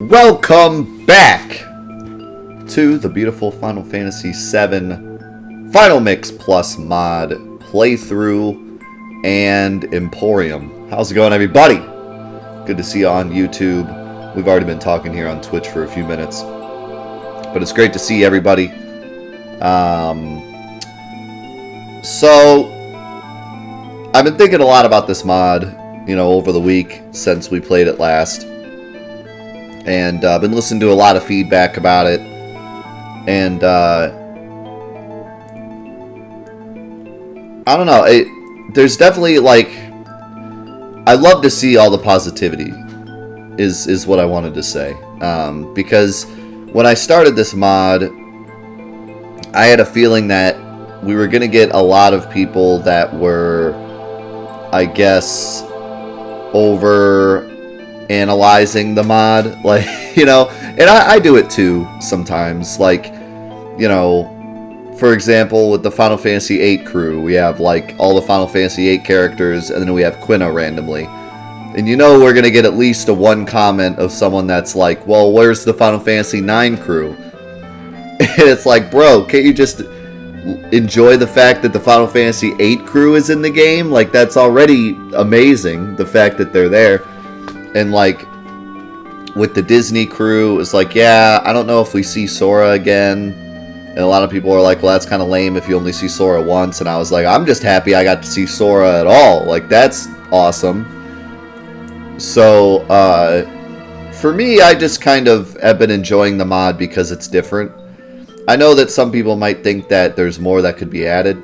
Welcome back to the beautiful Final Fantasy VII Final Mix Plus mod playthrough and Emporium. How's it going, everybody? Good to see you on YouTube. We've already been talking here on Twitch for a few minutes, but it's great to see everybody. So I've been thinking a lot about this mod, over the week since we played it last. And I've been listening to a lot of feedback about it. And I don't know. There's definitely, I love to see all the positivity is what I wanted to say. Because when I started this mod, I had a feeling that we were going to get a lot of people that were, I guess, over analyzing the mod, and I do it too sometimes. For example, with the Final Fantasy VIII crew, we have all the Final Fantasy VIII characters, and then we have Quina randomly. And we're gonna get at least one comment of someone that's like, well, where's the Final Fantasy IX crew? And it's like, bro, can't you just enjoy the fact that the Final Fantasy VIII crew is in the game? That's already amazing, the fact that they're there. And with the Disney crew, it's yeah, I don't know if we see Sora again. And a lot of people are like, well, that's kind of lame if you only see Sora once. And I was like, I'm just happy I got to see Sora at all. That's awesome. So, for me, I just kind of have been enjoying the mod because it's different. I know that some people might think that there's more that could be added.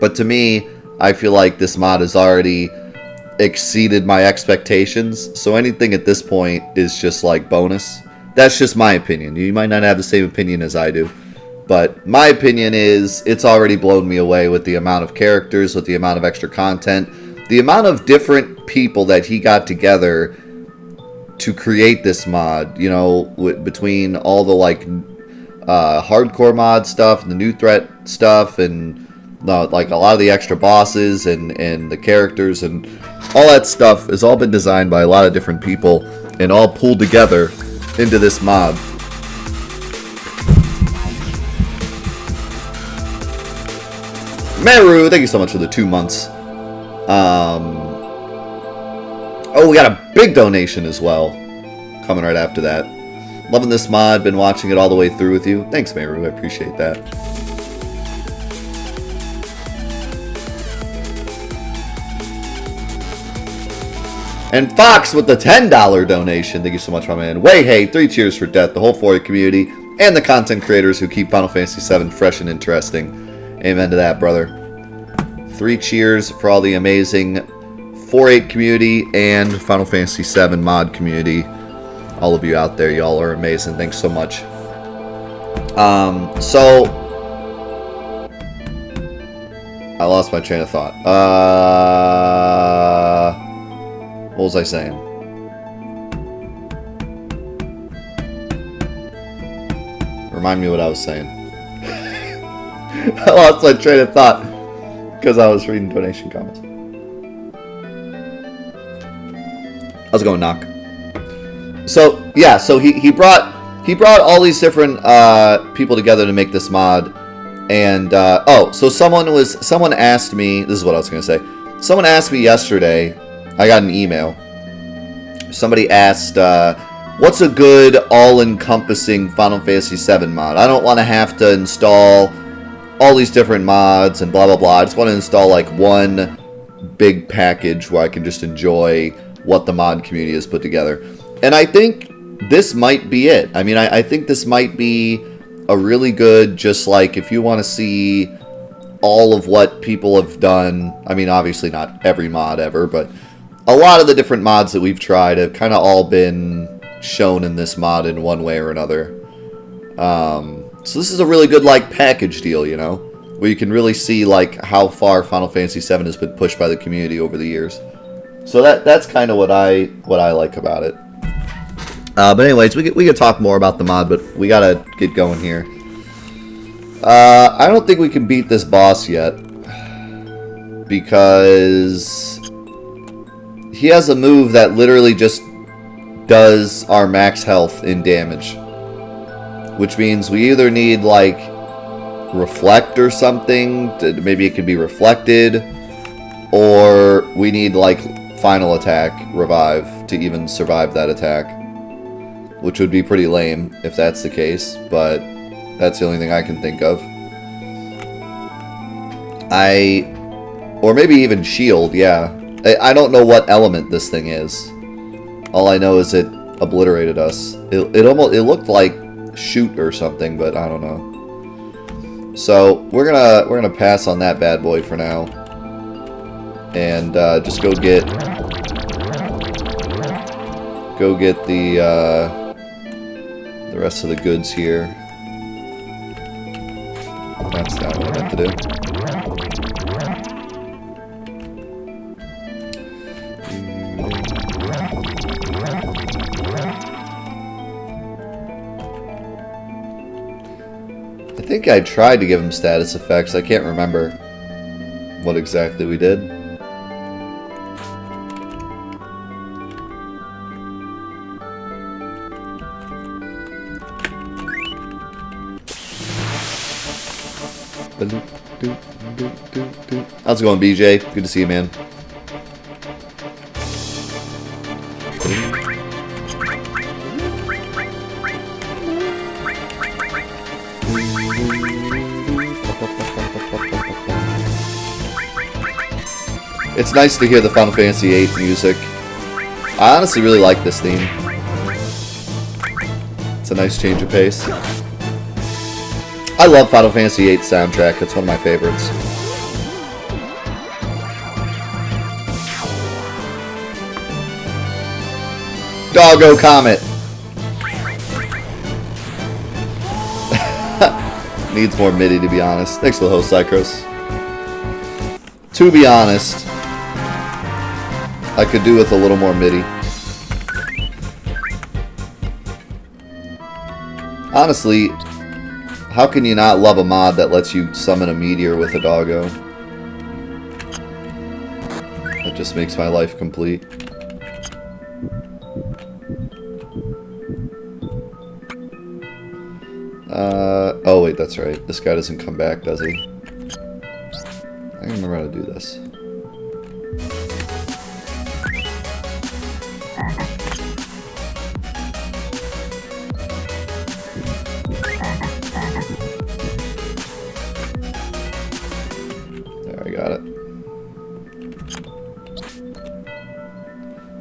But to me, I feel like this mod has already exceeded my expectations, so anything at this point is just bonus. That's just my opinion. You might not have the same opinion as I do, but my opinion is it's already blown me away with the amount of characters, with the amount of extra content, the amount of different people that he got together to create this mod, between all the hardcore mod stuff and the new threat stuff, and a lot of the extra bosses and the characters and all that stuff has all been designed by a lot of different people and all pulled together into this mod. Meru, thank you so much for the 2 months. Oh, we got a big donation as well coming right after that. Loving this mod, been watching it all the way through with you. Thanks, Meru, I appreciate that. And Fox with the $10 donation. Thank you so much, my man. Way hey, 3 cheers for death, the whole 4A community, and the content creators who keep Final Fantasy VII fresh and interesting. Amen to that, brother. 3 cheers for all the amazing 4A community and Final Fantasy VII mod community. All of you out there, y'all are amazing. Thanks so much. So I lost my train of thought. What was I saying? Remind me what I was saying. I lost my train of thought because I was reading donation comments. How's it going, Knock? So yeah, so he brought all these different people together to make this mod, and so someone asked me. This is what I was gonna say. Someone asked me yesterday. I got an email. Somebody asked, what's a good all-encompassing Final Fantasy VII mod? I don't want to have to install all these different mods and blah, blah, blah. I just want to install one big package where I can just enjoy what the mod community has put together. And I think this might be it. I mean, I think this might be a really good, just if you want to see all of what people have done. I mean, obviously not every mod ever, but a lot of the different mods that we've tried have kind of all been shown in this mod in one way or another. So this is a really good package deal, where you can really see how far Final Fantasy VII has been pushed by the community over the years. So that's kind of what I like about it. But anyways, we could talk more about the mod, but we gotta get going here. I don't think we can beat this boss yet, because he has a move that literally just does our max health in damage. Which means we either need, like, reflect or something. Maybe it could be reflected. Or we need, like, final attack, revive, to even survive that attack. Which would be pretty lame if that's the case. But that's the only thing I can think of. Or maybe even shield, yeah. I don't know what element this thing is. All I know is it obliterated us. It looked like shoot or something, but I don't know. So we're gonna pass on that bad boy for now, and just go get the rest of the goods here. That's not what I meant to do. I think I tried to give him status effects. I can't remember what exactly we did. How's it going, BJ? Good to see you, man. It's nice to hear the Final Fantasy VIII music. I honestly really like this theme. It's a nice change of pace. I love Final Fantasy VIII soundtrack. It's one of my favorites. Doggo Comet! Needs more MIDI, to be honest. Thanks for the host, Psychros. To be honest, I could do with a little more MIDI. Honestly, how can you not love a mod that lets you summon a meteor with a doggo? That just makes my life complete. Oh wait, that's right. This guy doesn't come back, does he? I can remember how to do this. There, I got it.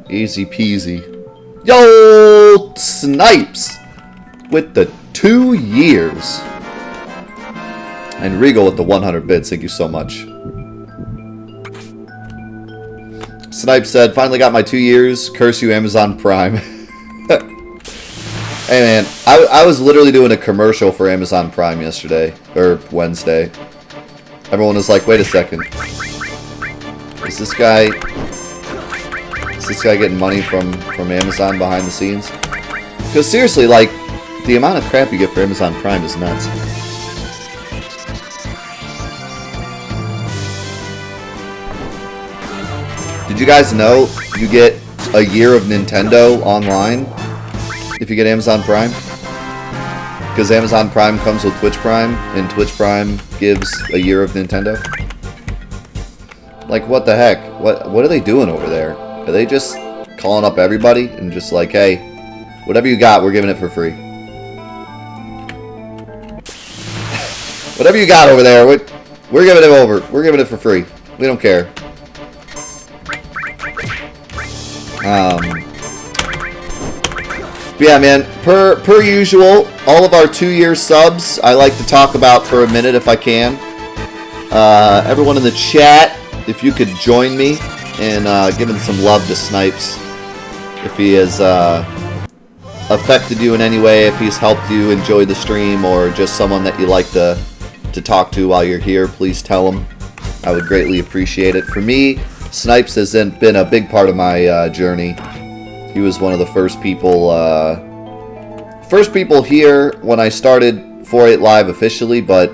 Easy peasy. Yo, Snipes with the 2 years. And Regal with the 100 bits. Thank you so much. Snipe said, finally got my 2 years. Curse you, Amazon Prime. Hey, man. I was literally doing a commercial for Amazon Prime yesterday. Or Wednesday. Everyone was like, wait a second. Is this guy getting money from Amazon behind the scenes? Because seriously, like, the amount of crap you get for Amazon Prime is nuts. Did you guys know you get a year of Nintendo online if you get Amazon Prime? Because Amazon Prime comes with Twitch Prime, and Twitch Prime gives a year of Nintendo. Like, what the heck? What are they doing over there? Are they just calling up everybody and just like, hey, whatever you got, we're giving it for free? Whatever you got over there, we're giving it over. We're giving it for free. We don't care. But yeah, man, per usual, all of our 2-year subs, I like to talk about for a minute if I can. Everyone in the chat, if you could join me in giving some love to Snipes. If he has affected you in any way, if he's helped you enjoy the stream, or just someone that you like to talk to while you're here, please tell him. I would greatly appreciate it. For me, Snipes has been a big part of my journey. He was one of the first people here when I started 4-8 Live officially, but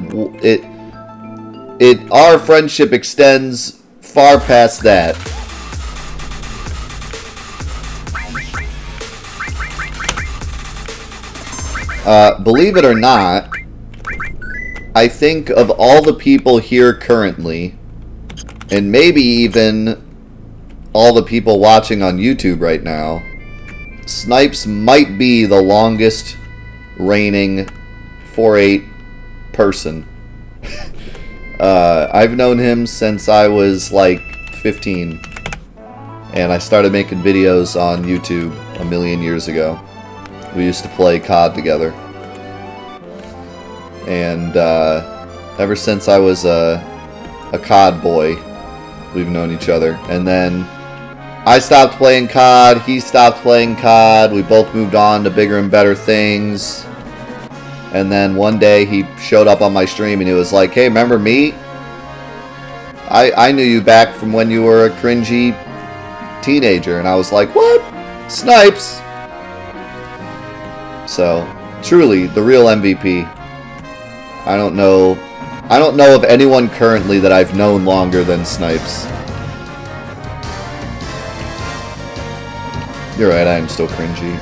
our friendship extends far past that. Believe it or not, I think of all the people here currently, and maybe even all the people watching on YouTube right now, Snipes might be the longest reigning 4-8 person. I've known him since I was like 15, and I started making videos on YouTube a million years ago. We used to play COD together, and ever since I was a COD boy, we've known each other. And then I stopped playing COD, he stopped playing COD, we both moved on to bigger and better things. And then one day he showed up on my stream and he was like, hey, remember me? I knew you back from when you were a cringy teenager. And I was like, what? Snipes? So, truly, the real MVP. I don't know of anyone currently that I've known longer than Snipes. You're right, I am still cringy.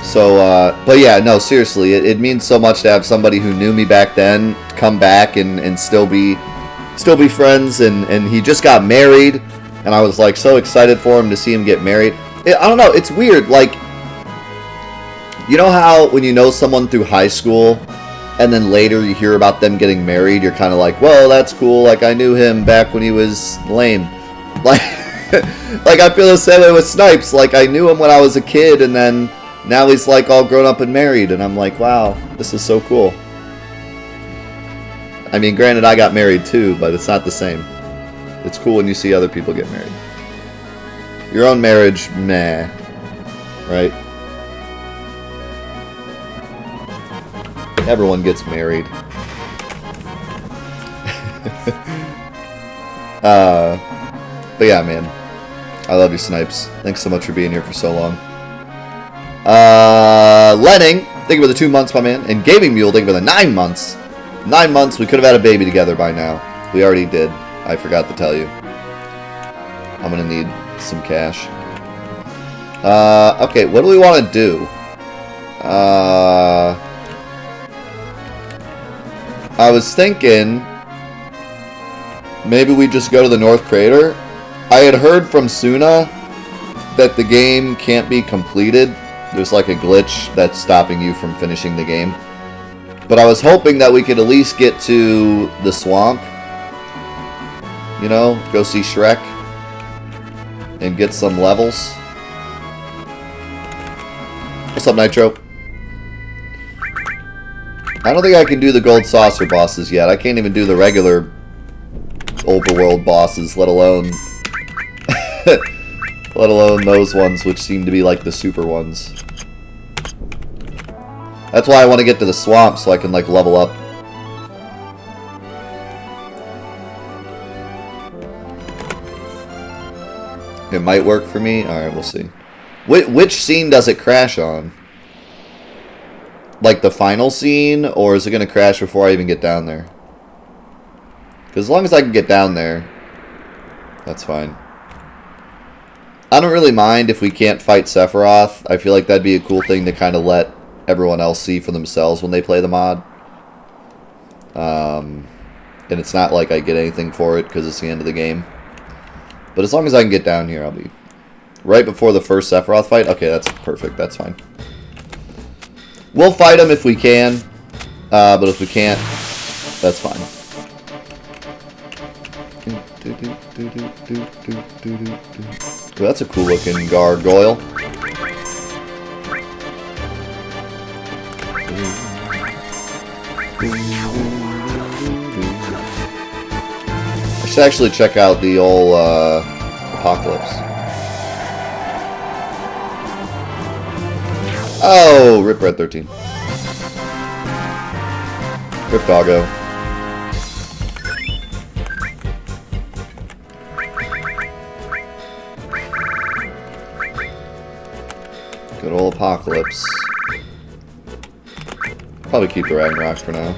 So, but yeah, no, seriously, it means so much to have somebody who knew me back then come back and still be friends, and he just got married, and I was like so excited for him to see him get married. I don't know, it's weird, like, you know how when you know someone through high school, and then later you hear about them getting married, you're kind of like, well, that's cool, like, I knew him back when he was lame. Like, like, I feel the same way with Snipes, like, I knew him when I was a kid, and then now he's like all grown up and married, and I'm like, wow, this is so cool. I mean, granted, I got married too, but it's not the same. It's cool when you see other people get married. Your own marriage, meh. Right? Everyone gets married. But yeah, man. I love you, Snipes. Thanks so much for being here for so long. Lenning, thank you for the 2 months, my man. And Gaming Mule, thank you for the 9 months. 9 months, we could have had a baby together by now. We already did. I forgot to tell you. I'm gonna need some cash. Okay, what do we want to do? I was thinking maybe we just go to the North Crater. I had heard from Suna that the game can't be completed. There's like a glitch that's stopping you from finishing the game. But I was hoping that we could at least get to the swamp. You know, go see Shrek. And get some levels. What's up, Nitro? I don't think I can do the gold saucer bosses yet. I can't even do the regular overworld bosses, let alone let alone those ones which seem to be like the super ones. That's why I want to get to the swamp so I can like level up. It might work for me. Alright, we'll see. Which scene does it crash on? Like the final scene, or is it going to crash before I even get down there? Because as long as I can get down there, that's fine. I don't really mind if we can't fight Sephiroth. I feel like that'd be a cool thing to kind of let everyone else see for themselves when they play the mod. And it's not like I get anything for it because it's the end of the game. But as long as I can get down here, I'll be... Right before the first Sephiroth fight? Okay, that's perfect. That's fine. We'll fight him if we can. But if we can't, that's fine. Ooh, that's a cool looking gargoyle. I should actually check out the old Apocalypse. Oh, Rip Red 13. Rip Doggo. Good old Apocalypse. Probably keep the Ragnarok for now.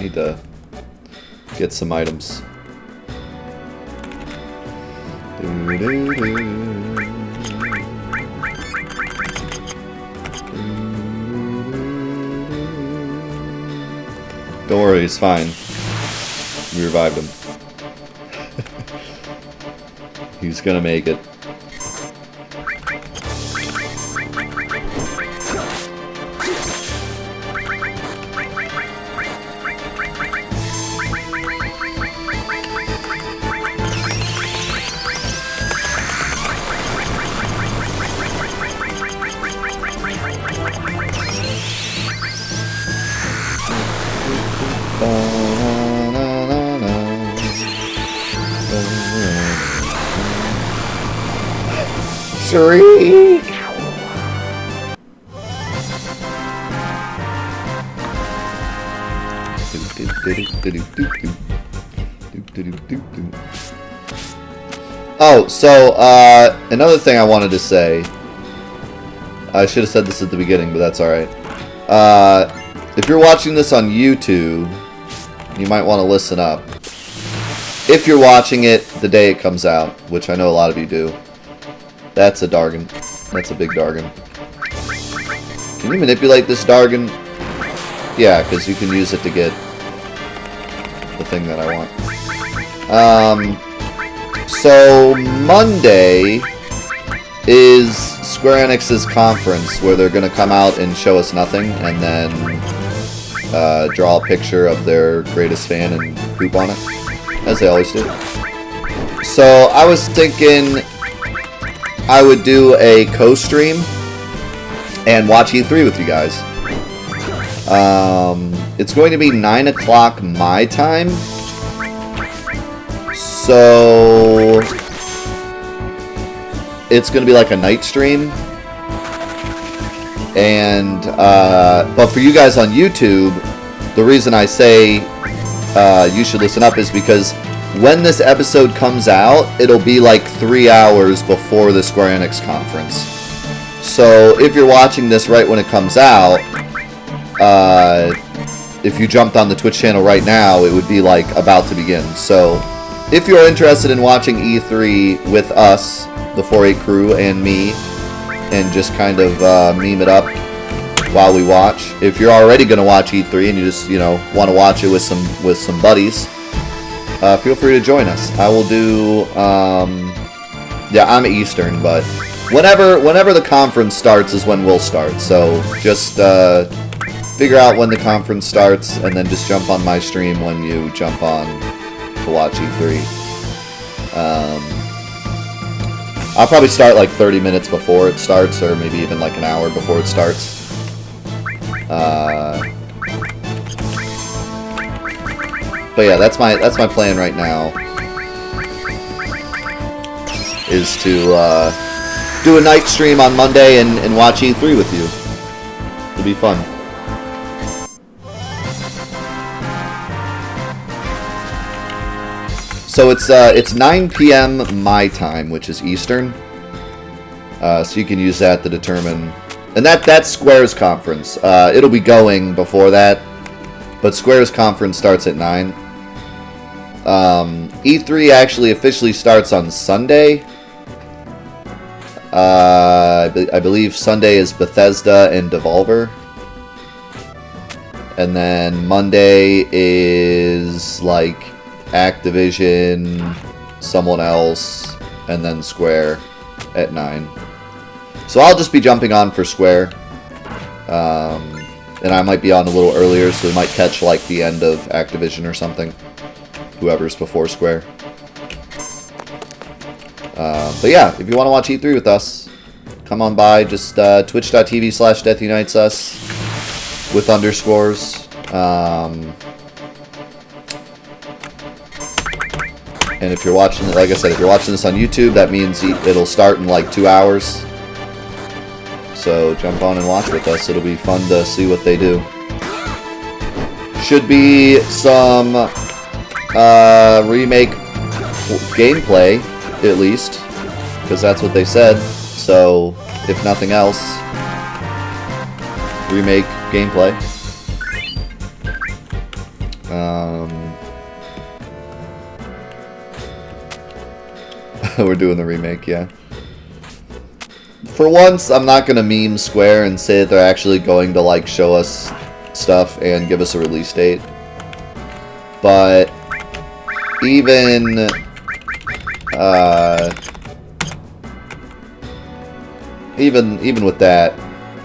Need to get some items. Don't worry, he's fine. We revived him. He's gonna make it. Shriek! Oh, so, another thing I wanted to say. I should have said this at the beginning, but that's alright. If you're watching this on YouTube, you might want to listen up. If you're watching it the day it comes out, which I know a lot of you do. That's a Dargon. That's a big Dargon. Can you manipulate this Dargon? Yeah, because you can use it to get the thing that I want. So, Monday is Square Enix's conference where they're going to come out and show us nothing and then draw a picture of their greatest fan and poop on it, as they always do. So, I was thinking I would do a co-stream and watch E3 with you guys. It's going to be 9 o'clock my time. So it's going to be like a night stream. And but for you guys on YouTube, the reason I say you should listen up is because when this episode comes out, it'll be like 3 hours before the Square Enix conference. So if you're watching this right when it comes out, if you jumped on the Twitch channel right now, it would be like about to begin. So if you're interested in watching E3 with us, the 4-8 crew, and me, and just kind of meme it up while we watch. If you're already going to watch E3 and you just, want to watch it with some buddies, feel free to join us. I will do, yeah, I'm Eastern, but whenever the conference starts is when we'll start. So just figure out when the conference starts and then just jump on my stream when you jump on to watch E3. I'll probably start like 30 minutes before it starts, or maybe even like an hour before it starts. But yeah, that's my plan right now. Is to do a night stream on Monday and watch E3 with you. It'll be fun. So it's 9 p.m. my time, which is Eastern. So you can use that to determine, and that's Square's conference. It'll be going before that, but Square's conference starts at 9. E3 actually officially starts on Sunday. I believe Sunday is Bethesda and Devolver. And then Monday is like Activision, someone else, and then Square at 9. So I'll just be jumping on for Square. And I might be on a little earlier, so we might catch like the end of Activision or something. Whoever's before Square. But yeah, if you want to watch E3 with us, come on by. Just twitch.tv/deathunitesus with underscores. And if you're watching, like I said, if you're watching this on YouTube, that means it'll start in like 2 hours. So jump on and watch with us. It'll be fun to see what they do. Should be some remake gameplay, at least, because that's what they said. So, if nothing else, remake gameplay. We're doing the remake, yeah. For once, I'm not gonna meme Square and say that they're actually going to, like, show us stuff and give us a release date. But even even with that,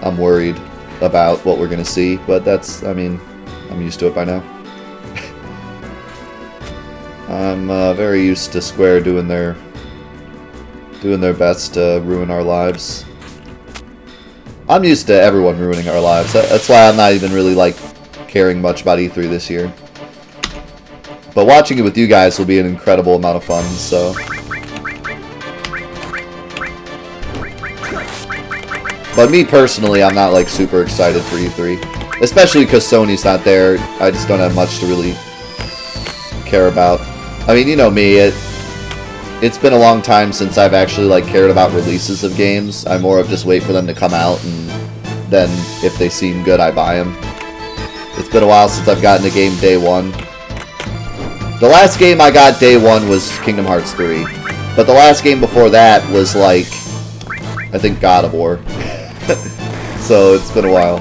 I'm worried about what we're gonna see. But that's, I mean, I'm used to it by now. I'm very used to Square doing their best to ruin our lives. I'm used to everyone ruining our lives. That's why I'm not even really, like, caring much about E3 this year. But watching it with you guys will be an incredible amount of fun, so. But me personally, I'm not, like, super excited for E3. Especially because Sony's not there. I just don't have much to really care about. I mean, you know me, it's been a long time since I've actually, like, cared about releases of games. I more of just wait for them to come out, and then if they seem good, I buy them. It's been a while since I've gotten a game day one. The last game I got day one was Kingdom Hearts 3. But the last game before that was, like, I think God of War. So it's been a while.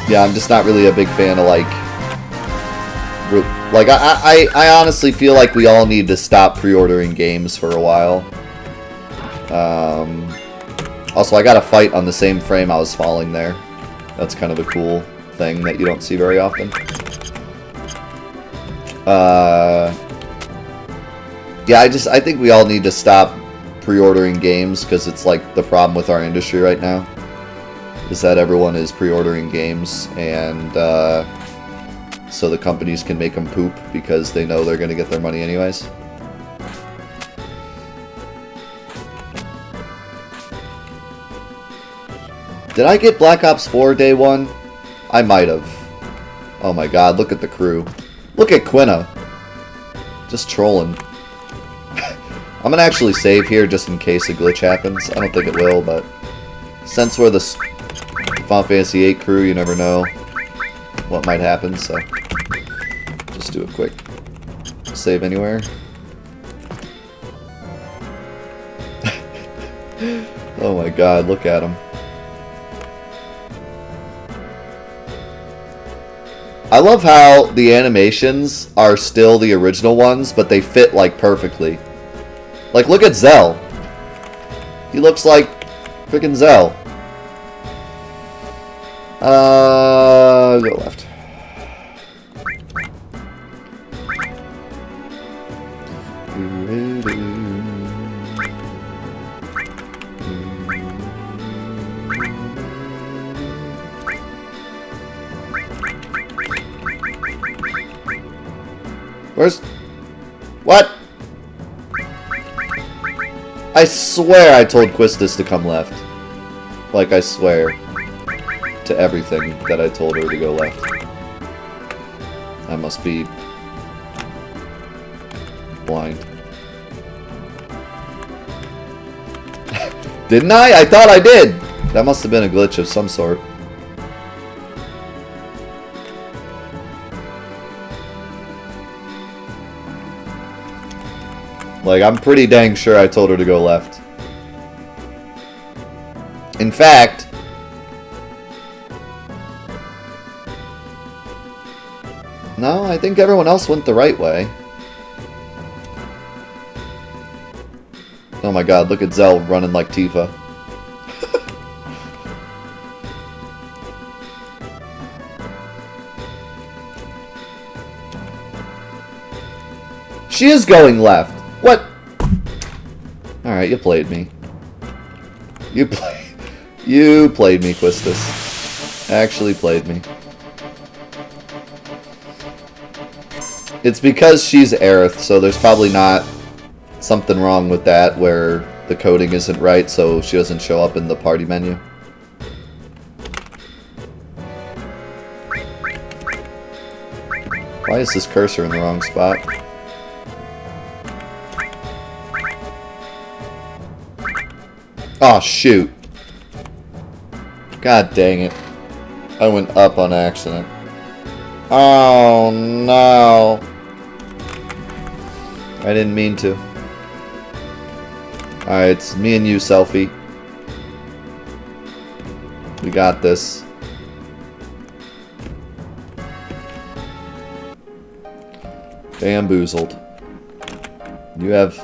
Yeah, I'm just not really a big fan of, like, I honestly feel like we all need to stop pre-ordering games for a while. Also, I got a fight on the same frame I was falling there. That's kind of a cool thing that you don't see very often. Yeah, I think we all need to stop pre-ordering games, because it's like the problem with our industry right now, is that everyone is pre-ordering games, and so the companies can make them poop because they know they're going to get their money anyways. Did I get Black Ops 4 day one? I might have. Oh my god, look at the crew. Look at Quina. Just trolling. I'm going to actually save here just in case a glitch happens. I don't think it will, but since we're the Final Fantasy VIII crew, you never know what might happen, so just do a quick save anywhere. Oh my god, look at him. I love how the animations are still the original ones, but they fit, like, perfectly. Like, look at Zell. He looks like freaking Zell. Go left. Where's... What? I swear I told Quistis to come left. Like, I swear to everything that I told her to go left. I must be blind. Didn't I? I thought I did! That must have been a glitch of some sort. Like, I'm pretty dang sure I told her to go left. In fact... No, I think everyone else went the right way. Oh my god, look at Zell running like Tifa. She is going left. What? Alright, you played me. You played me, Quistis. Actually played me. It's because she's Aerith, so there's probably not something wrong with that where the coding isn't right, so she doesn't show up in the party menu. Why is this cursor in the wrong spot? Oh, shoot. God dang it. I went up on accident. Oh no. I didn't mean to. Alright, it's me and you, Selfie. We got this. Bamboozled. You have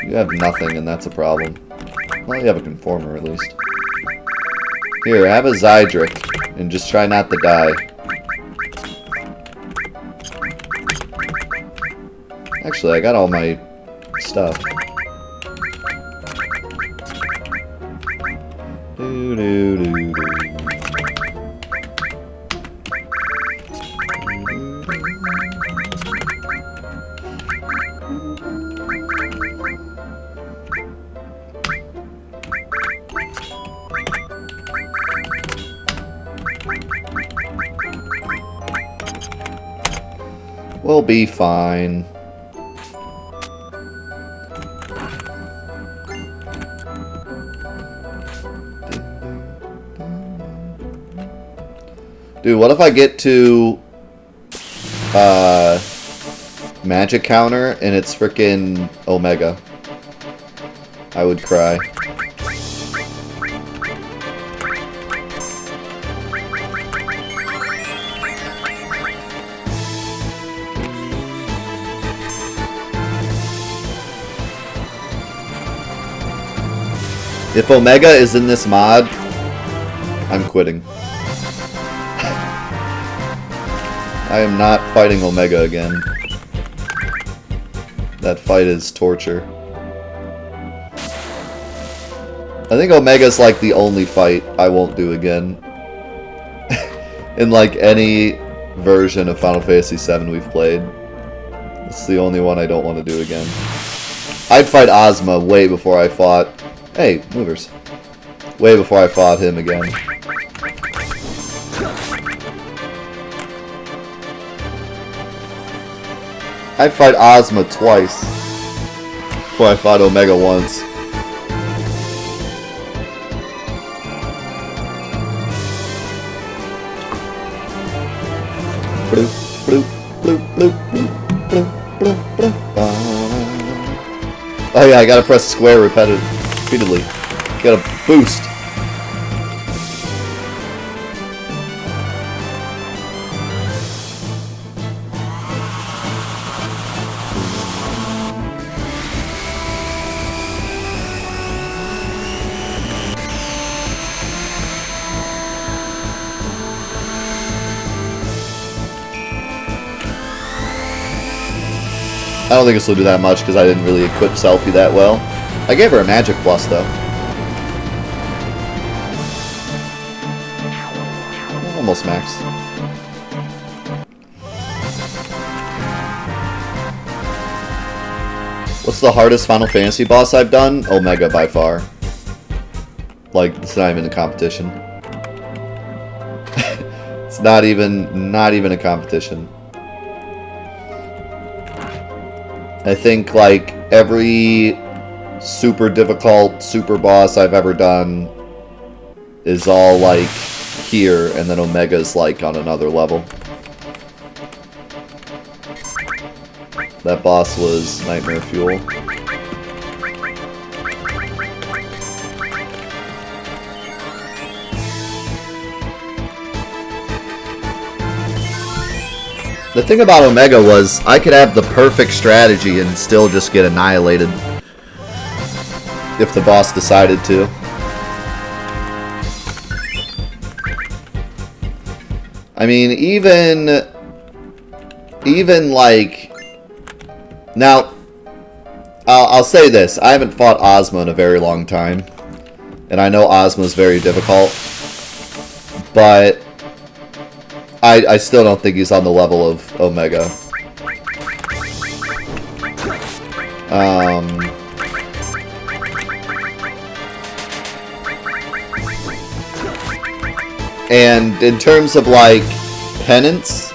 nothing, and that's a problem. Well, you have a conformer at least. Here, have a Zydric, and just try not to die. Actually, I got all my stuff. Do do do do. We'll be fine. Dude, what if I get to magic counter and it's frickin' Omega? I would cry. If Omega is in this mod, I'm quitting. I am not fighting Omega again. That fight is torture. I think Omega's like the only fight I won't do again. In like any version of Final Fantasy VII we've played. It's the only one I don't want to do again. I'd fight Ozma way before I fought... Hey, movers. Way before I fought him again. I'd fight Ozma twice before I fought Omega once. Oh yeah, I gotta press square repeatedly. Gotta boost. I don't think this will do that much because I didn't really equip Selfie that well. I gave her a magic plus though. Almost max. What's the hardest Final Fantasy boss I've done? Omega by far. Like, it's not even a competition. It's not even a competition. I think like every super difficult super boss I've ever done is all like here, and then Omega's like on another level. That boss was nightmare fuel. The thing about Omega was I could have the perfect strategy and still just get annihilated if the boss decided to. I mean, even like, now, I'll say this, I haven't fought Ozma in a very long time, and I know Ozma's very difficult, but I still don't think he's on the level of Omega. And in terms of like Penance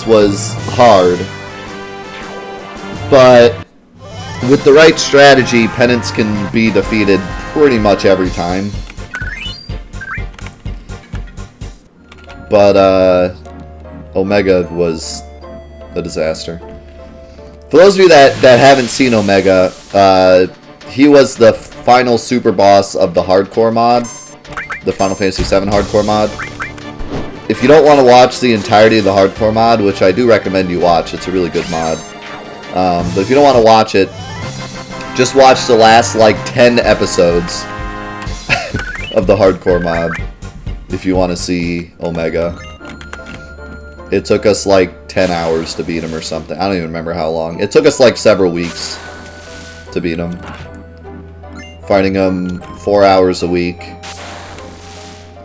was hard, but with the right strategy, Penance can be defeated pretty much every time. But Omega was a disaster. For those of you that haven't seen Omega, he was the final super boss of the hardcore mod, the Final Fantasy VII hardcore mod. If you don't want to watch the entirety of the hardcore mod, which I do recommend you watch, it's a really good mod. But if you don't want to watch it, just watch the last like 10 episodes of the hardcore mod if you want to see Omega. It took us like 10 hours to beat him or something. I don't even remember how long. It took us like several weeks to beat him. Fighting him 4 hours a week.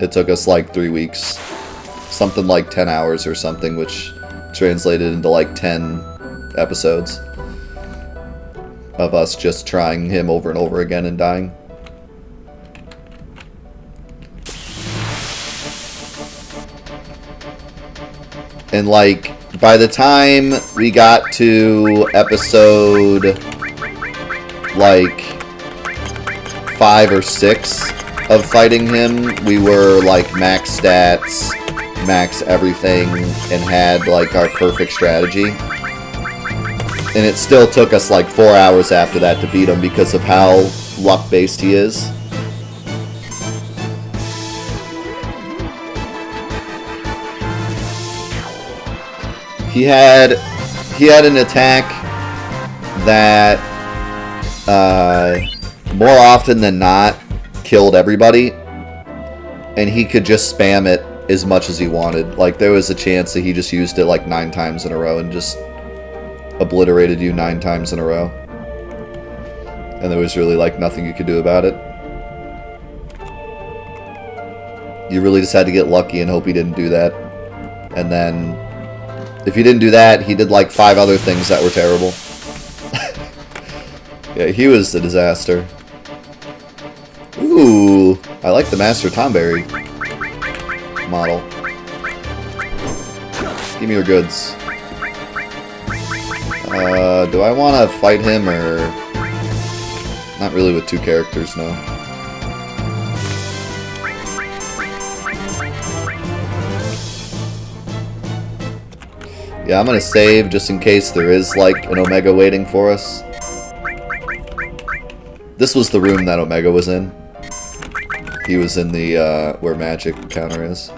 It took us like 3 weeks. Something like 10 hours or something, which translated into like 10 episodes of us just trying him over and over again and dying. And like, by the time we got to episode like 5 or 6 of fighting him, we were like max stats, max everything, and had like our perfect strategy. And it still took us like 4 hours after that to beat him because of how luck-based he is. He had an attack that more often than not killed everybody, and he could just spam it as much as he wanted. Like, there was a chance that he just used it like 9 times in a row and just obliterated you 9 times in a row. And there was really like nothing you could do about it. You really just had to get lucky and hope he didn't do that. And then if he didn't do that, he did like 5 other things that were terrible. Yeah, he was a disaster. Ooh, I like the Master Tomberry model. Give me your goods. Do I want to fight him or... Not really with 2 characters, no. Yeah, I'm gonna save just in case there is like an Omega waiting for us. This was the room that Omega was in. He was in the, where magic counter is.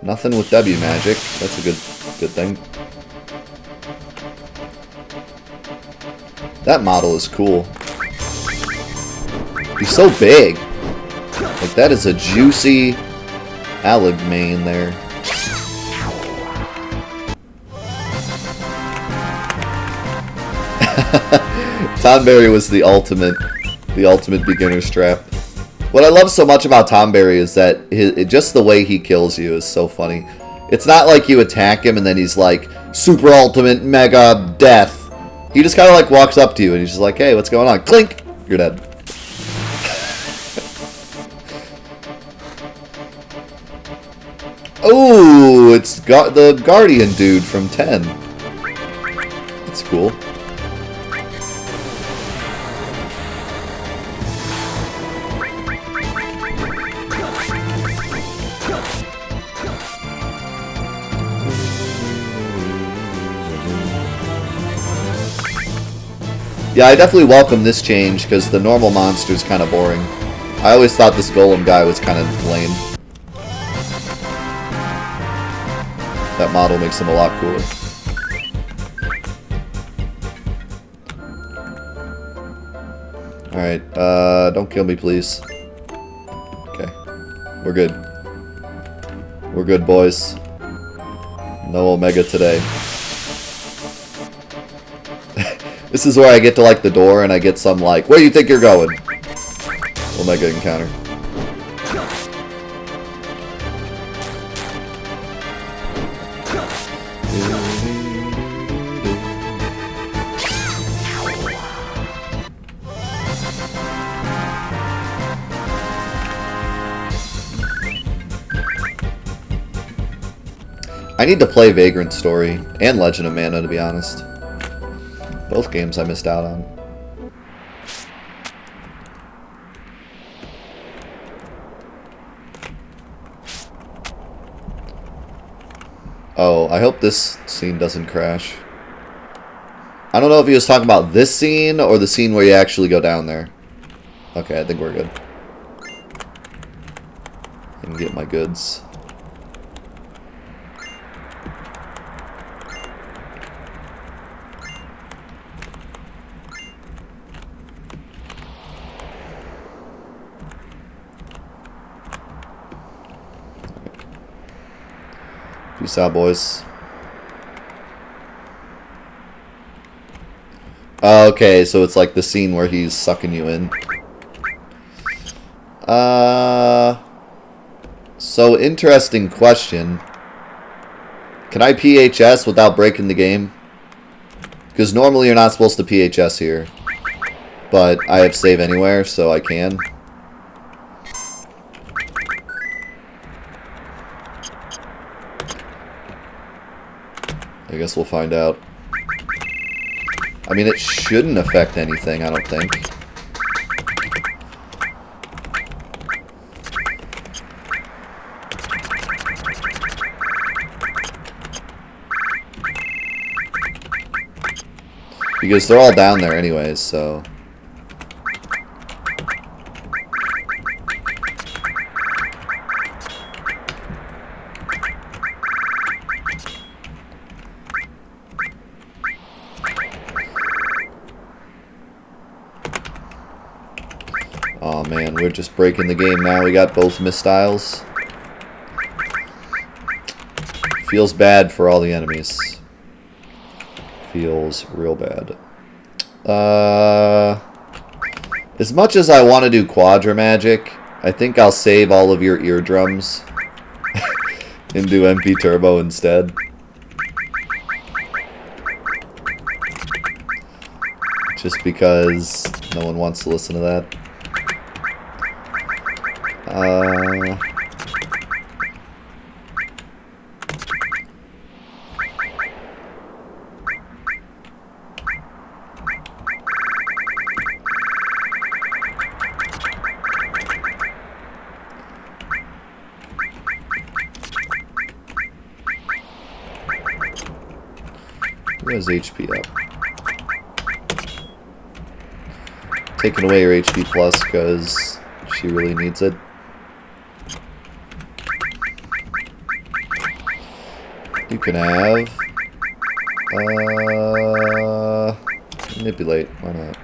Nothing with W magic. That's a good thing. That model is cool. He's so big. Like, that is a juicy Allig main there. Tomberry was the ultimate beginner's trap. What I love so much about Tomberry is that just the way he kills you is so funny. It's not like you attack him and then he's like, super ultimate mega death. He just kind of like walks up to you and he's just like, hey, what's going on? Clink! You're dead. Oh, it's got the Guardian dude from 10. That's cool. Yeah, I definitely welcome this change because the normal monster is kind of boring. I always thought this golem guy was kind of lame. That model makes him a lot cooler. Alright, don't kill me, please. Okay. We're good. We're good, boys. No Omega today. This is where I get to, like, the door and I get some, like, where do you think you're going? Omega encounter. I need to play Vagrant Story and Legend of Mana, to be honest. Both games I missed out on. I hope this scene doesn't crash. I don't know if he was talking about this scene or the scene where you actually go down there. Okay, I think we're good. I can get my goods. Peace out, boys. Okay, so it's like the scene where he's sucking you in. So interesting question. Can I PHS without breaking the game? Because normally you're not supposed to PHS here. But I have save anywhere, so I can. I guess we'll find out. I mean, it shouldn't affect anything, I don't think. Because they're all down there anyways, so... Oh man, we're just breaking the game now. We got both missiles. Feels bad for all the enemies. Feels real bad. As much as I want to do Quadra Magic, I think I'll save all of your eardrums and do MP Turbo instead. Just because no one wants to listen to that. Who has HP up? Taking away your HP plus because she really needs it. You can have manipulate, why not?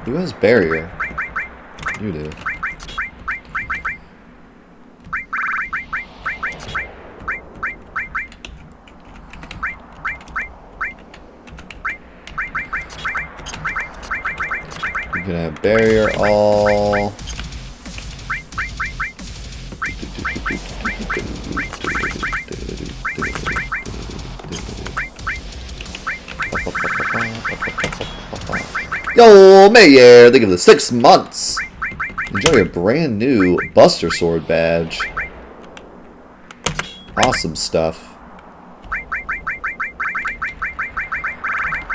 Who has barrier? You do. You can have barrier all. Yo, Mayor, thank you for the 6 months. Enjoy your brand new Buster Sword badge. Awesome stuff.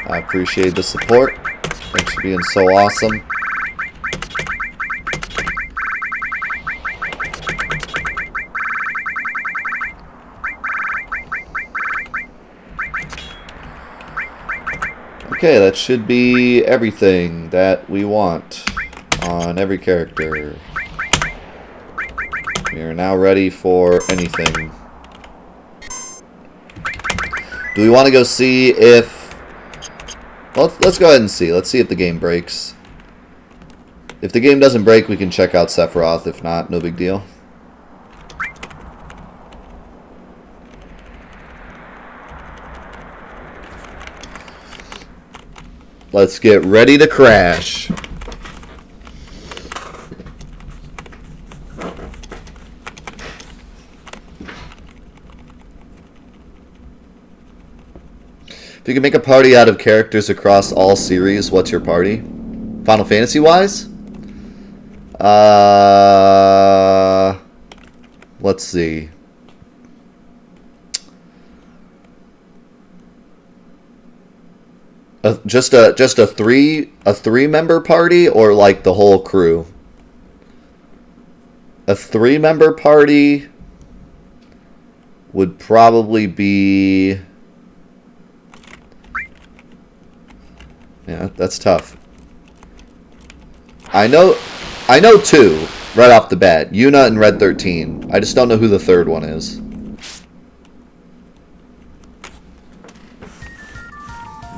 I appreciate the support. Thanks for being so awesome. Okay, that should be everything that we want on every character. We are now ready for anything. Do we want to go see if... Well, let's go ahead and see. Let's see if the game breaks. If the game doesn't break, we can check out Sephiroth. If not, no big deal. Let's get ready to crash. If you can make a party out of characters across all series, what's your party? Final Fantasy wise? Let's see. Just a three member party, or like the whole crew? A 3-member party would probably be... Yeah, that's tough. I know 2 right off the bat. Yuna and Red 13. I just don't know who the third one is.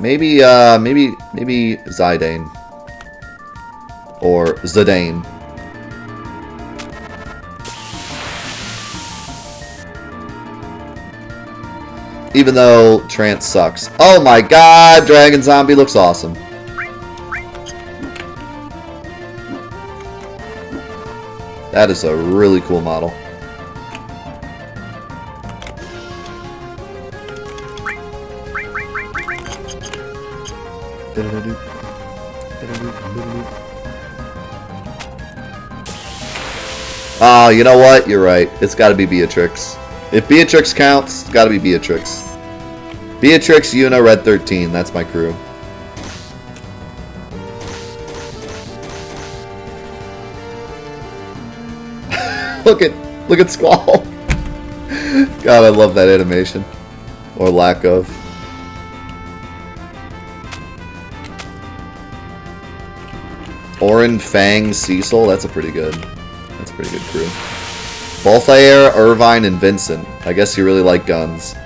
Maybe Zidane. Or Zidane. Even though Trance sucks. Oh my god, Dragon Zombie looks awesome. That is a really cool model. Oh, you know what? You're right. It's got to be Beatrix. If Beatrix counts, it's got to be Beatrix. Beatrix, Yuna, Red 13. That's my crew. Look at Squall. God, I love that animation. Or lack of. Orin, Fang, Cecil. That's a pretty good crew. Balthair, Irvine, and Vincent. I guess you really like guns.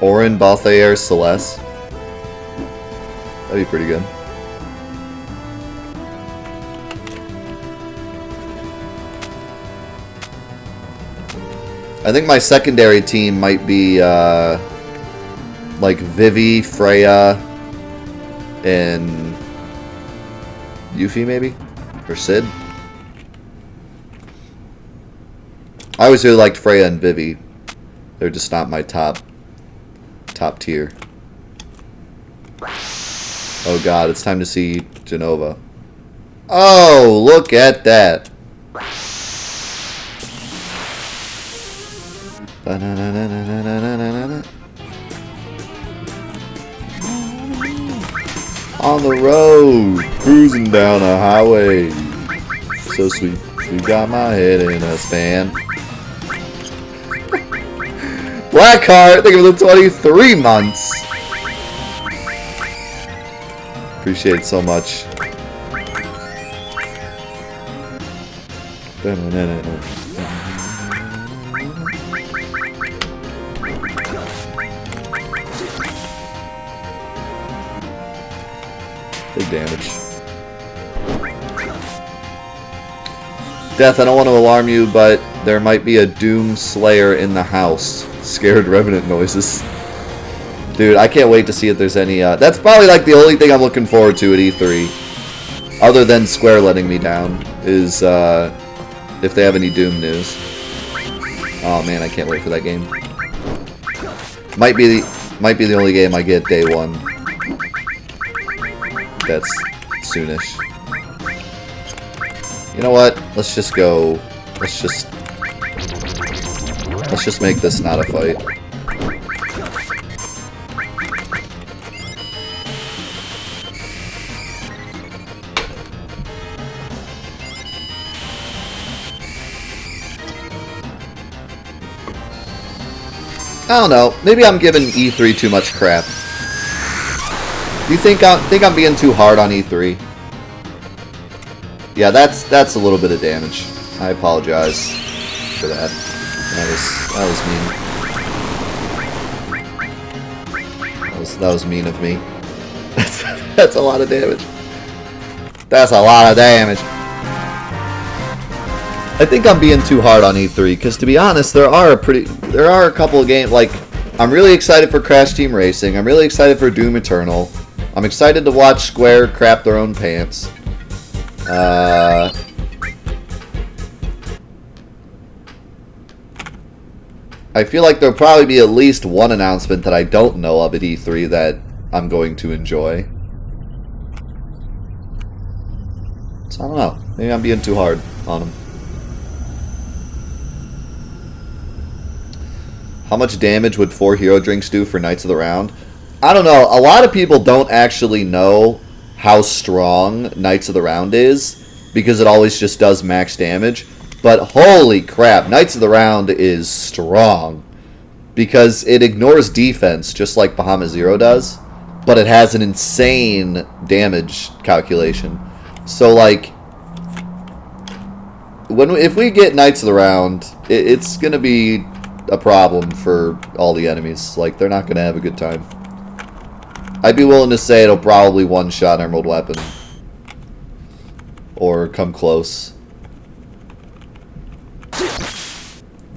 Orin, Balthair, Celeste. That'd be pretty good. I think my secondary team might be like Vivi, Freya, and Yuffie maybe? Or Sid? I always really liked Freya and Vivi. They're just not my top tier. Oh god, it's time to see Genova. Oh, look at that. On the road, cruising down a highway. So sweet, we got my head in a span. Blackheart, think of the 23 months. Appreciate it so much. Big damage. Death, I don't want to alarm you, but there might be a Doom Slayer in the house. Scared Revenant noises. Dude, I can't wait to see if there's any, that's probably like the only thing I'm looking forward to at E3. Other than Square letting me down, is, if they have any Doom news. Oh man, I can't wait for that game. Might be the only game I get day one. That's soonish. You know what? Let's just go. Let's just make this not a fight. I don't know. Maybe I'm giving E3 too much crap. Do you think I'm being too hard on E3? Yeah, that's a little bit of damage. I apologize for that. That was mean of me. That's a lot of damage. That's a lot of damage. I think I'm being too hard on E3 because, to be honest, there are a couple of games. Like, I'm really excited for Crash Team Racing. I'm really excited for Doom Eternal. I'm excited to watch Square crap their own pants. I feel like there'll probably be at least one announcement that I don't know of at E3 that I'm going to enjoy. So I don't know. Maybe I'm being too hard on them. How much damage would 4 hero drinks do for Knights of the Round? I don't know. A lot of people don't actually know how strong Knights of the Round is because it always just does max damage. But holy crap, Knights of the Round is strong because it ignores defense just like Bahamut Zero does, but it has an insane damage calculation. So like, if we get Knights of the Round, it's going to be a problem for all the enemies. Like, they're not going to have a good time. I'd be willing to say it'll probably one-shot Emerald Weapon. Or come close.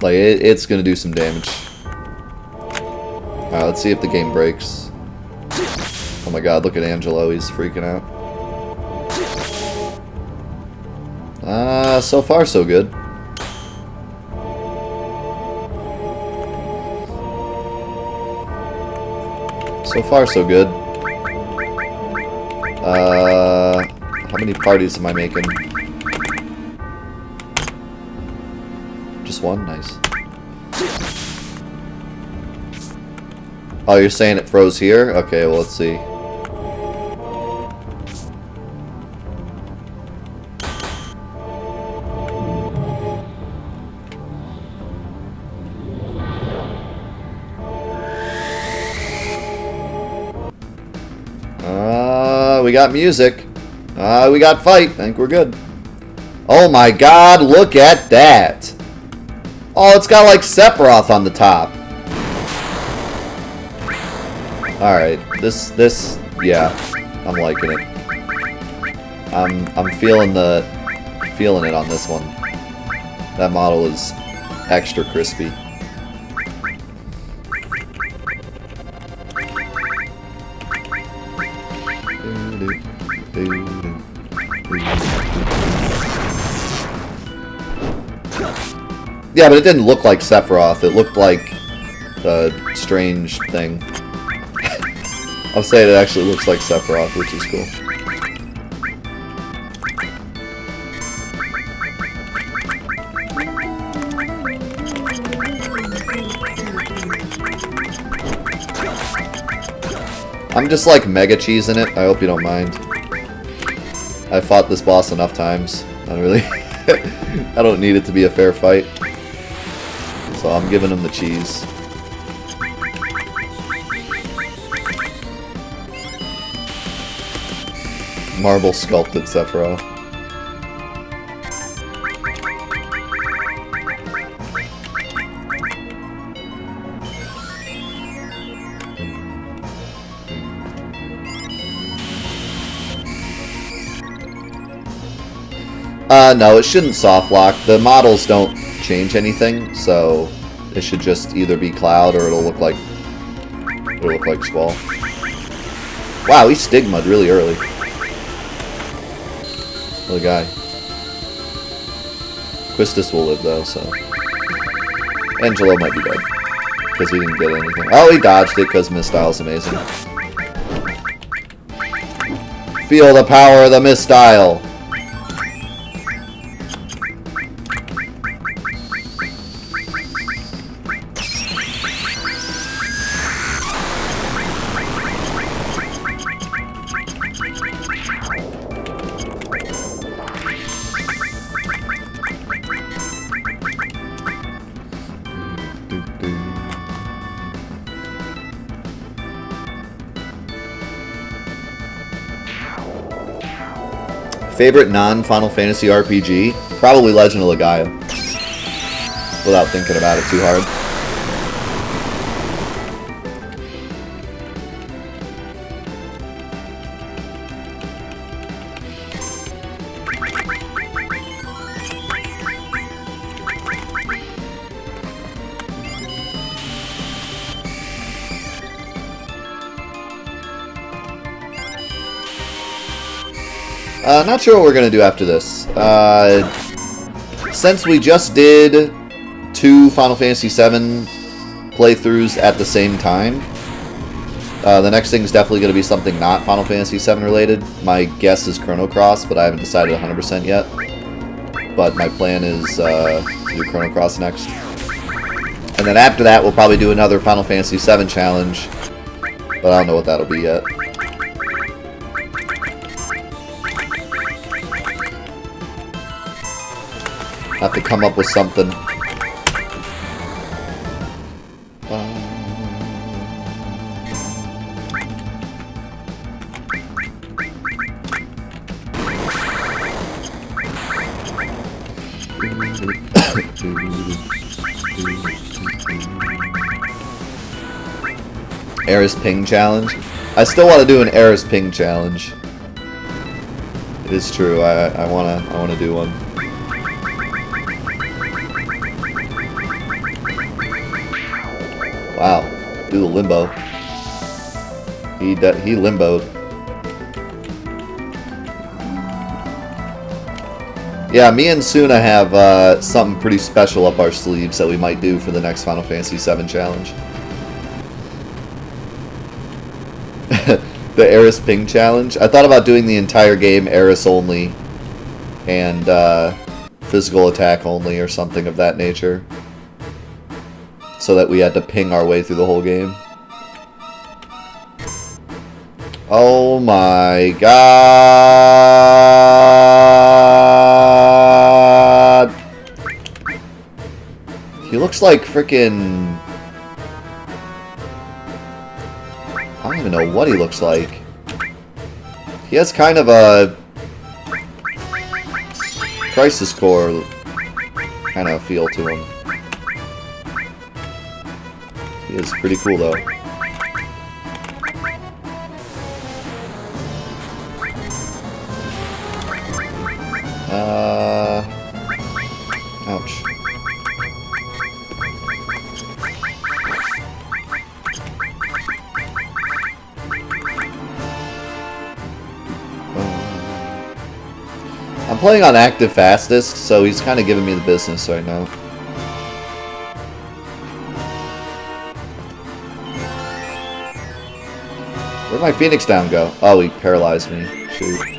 Like, it's going to do some damage. Alright, let's see if the game breaks. Oh my god, look at Angelo, he's freaking out. So far so good. So far, so good. How many parties am I making? Just one? Nice. Oh, you're saying it froze here? Okay, well, let's see. We got music. We got fight. I think we're good. Oh my god, look at that. Oh, it's got like Sephiroth on the top. Alright, this, yeah, I'm liking it. I'm feeling it on this one. That model is extra crispy. Yeah, but it didn't look like Sephiroth. It looked like a strange thing. I'll say it actually looks like Sephiroth, which is cool. I'm just like mega cheesing it. I hope you don't mind. I fought this boss enough times. I really I don't need it to be a fair fight. So I'm giving him the cheese. Marble sculpted Sephiroth. No, it shouldn't soft lock. The models don't change anything, so it should just either be Cloud or it'll look like Squall. Wow, he stigma'd really early. Little guy. Quistis will live though, so Angelo might be dead because he didn't get anything. Oh, he dodged it because Mistyle's amazing. Feel the power of the Mistile. Favorite non-Final Fantasy RPG? Probably Legend of Legaia. Without thinking about it too hard. Not sure what we're gonna do after this. Since we just did 2 Final Fantasy VII playthroughs at the same time, the next thing is definitely going to be something not Final Fantasy VII related. My guess is Chrono Cross, but I haven't decided 100% yet. But my plan is to do Chrono Cross next. And then after that, we'll probably do another Final Fantasy VII challenge. But I don't know what that'll be yet. Have to come up with something. Eris Ping challenge. I still want to do an Eris Ping challenge. It is true. I wanna do one. Wow, do the limbo. He limboed. Yeah, me and Suna have something pretty special up our sleeves that we might do for the next Final Fantasy VII challenge. The Eris Ping challenge. I thought about doing the entire game Eris only and physical attack only or something of that nature. So that we had to ping our way through the whole game. Oh my god! He looks like frickin'... I don't even know what he looks like. He has kind of a... Crisis Core kind of feel to him. He is pretty cool, though. Ouch. I'm playing on active fastest, so he's kind of giving me the business right now. Where'd my Phoenix down go? Oh, he paralyzed me. Shoot.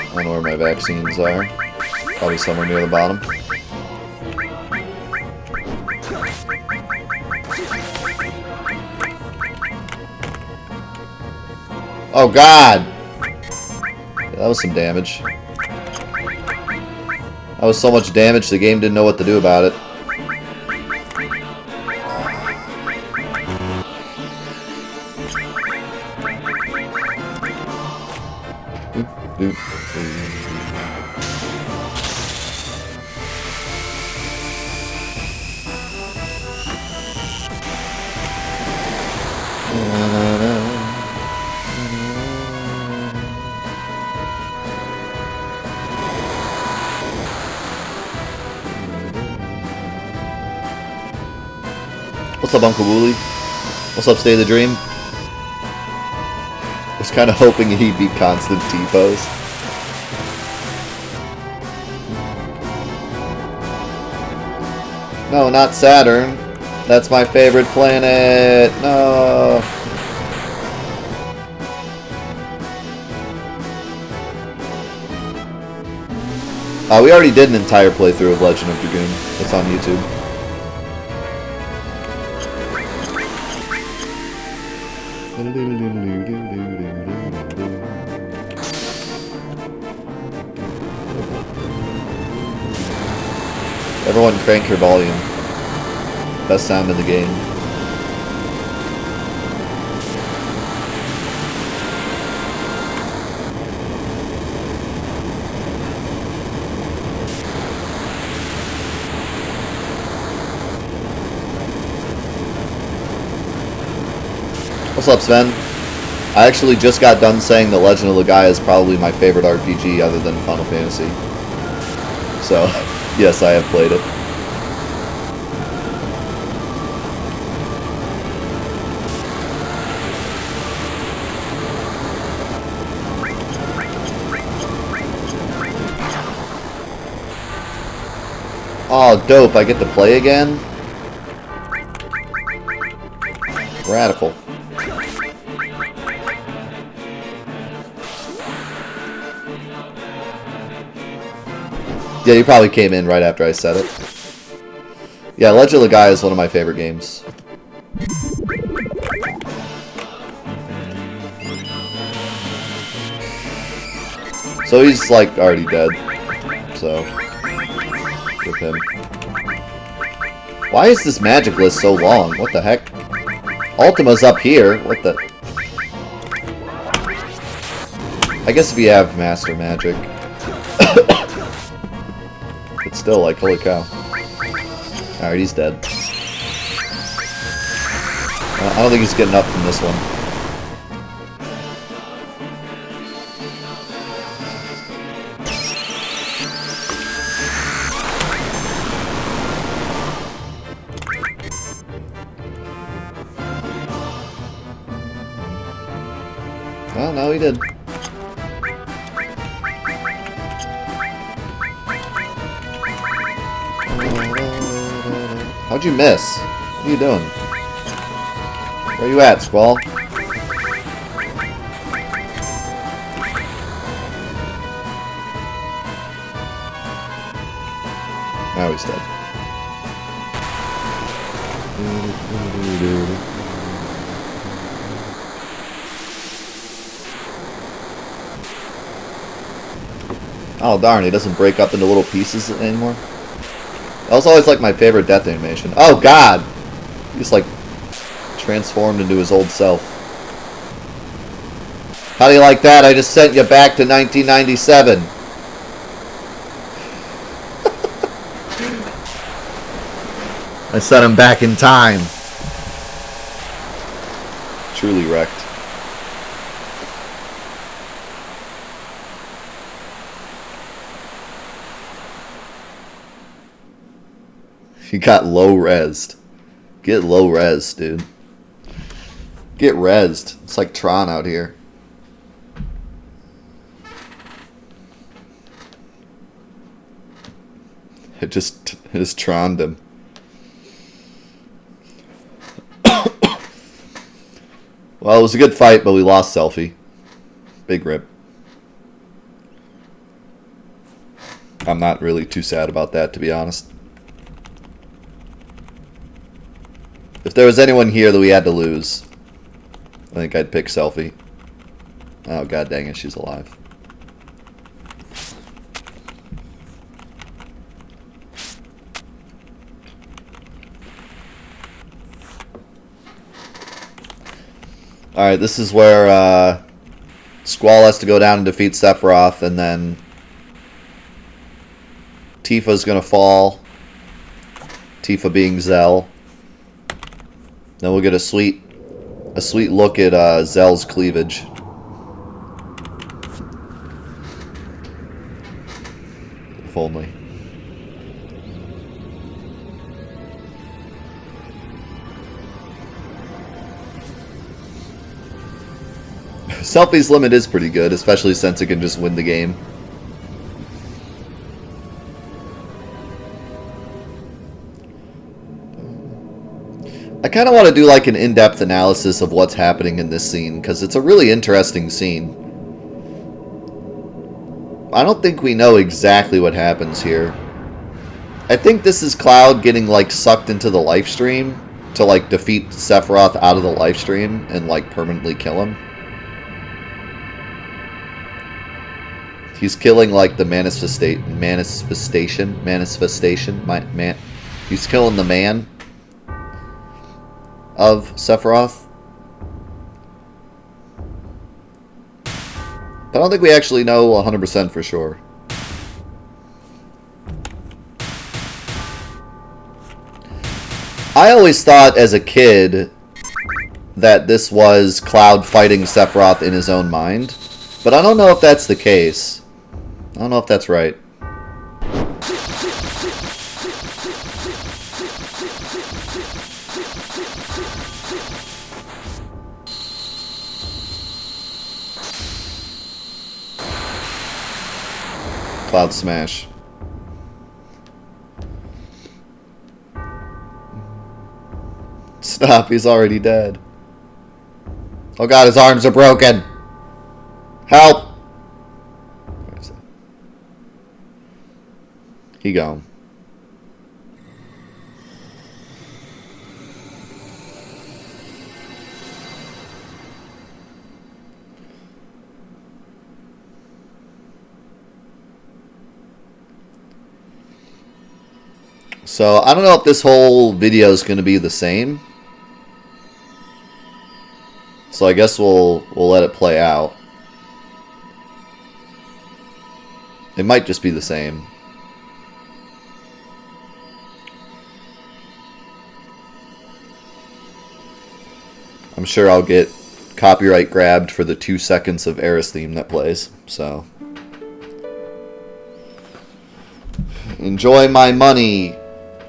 I don't know where my vaccines are. Probably somewhere near the bottom. Oh god! Yeah, that was some damage. That was so much damage the game didn't know what to do about it. What's up, Uncle Wooly? What's up, Stay the Dream? I was kind of hoping he'd be constant T-pose. No, not Saturn. That's my favorite planet. No. We already did an entire playthrough of Legend of Dragoon. It's on YouTube. Everyone crank your volume. Best sound in the game. What's up, Sven? I actually just got done saying The Legend of Legaia is probably my favorite RPG other than Final Fantasy. So, yes, I have played it. Oh, dope, I get to play again? Radical. Yeah, you probably came in right after I said it. Yeah, Legend of Legaia is one of my favorite games. So he's, like, already dead. So, with him. Why is this magic list so long? What the heck? Ultima's up here. What the... I guess if you have Master Magic. But still, like, holy cow. Alright, he's dead. I don't think he's getting up from this one. Oh, no, he did. How'd you miss? What are you doing? Where you at, Squall? Now he's dead. Oh darn, he doesn't break up into little pieces anymore. That was always like my favorite death animation. Oh god! He's like transformed into his old self. How do you like that? I just sent you back to 1997. I sent him back in time. Truly wrecked. You got low resed. Get low res, dude. Get resed. It's like Tron out here. It just Troned him. Well, it was a good fight, but we lost Selfie. Big rip. I'm not really too sad about that, to be honest. If there was anyone here that we had to lose, I think I'd pick Selfie. Oh, god dang it, she's alive. Alright, this is where Squall has to go down and defeat Sephiroth, and then Tifa's gonna fall. Tifa being Zell. Then we'll get a sweet look at Zell's cleavage. If only. Selfie's limit is pretty good, especially since it can just win the game. I kind of want to do like an in-depth analysis of what's happening in this scene, because it's a really interesting scene. I don't think we know exactly what happens here. I think this is Cloud getting like sucked into the life stream to like defeat Sephiroth out of the life stream and like permanently kill him. He's killing like the manifestation. He's killing the man of Sephiroth. But I don't think we actually know 100% for sure. I always thought as a kid that this was Cloud fighting Sephiroth in his own mind. But I don't know if that's the case. I don't know if that's right. Cloud Smash. Stop, he's already dead. Oh god, his arms are broken! Help! Where is that? He gone. So, I don't know if this whole video is going to be the same. So I guess we'll let it play out. It might just be the same. I'm sure I'll get copyright grabbed for the 2 seconds of Eris theme that plays. So enjoy my money,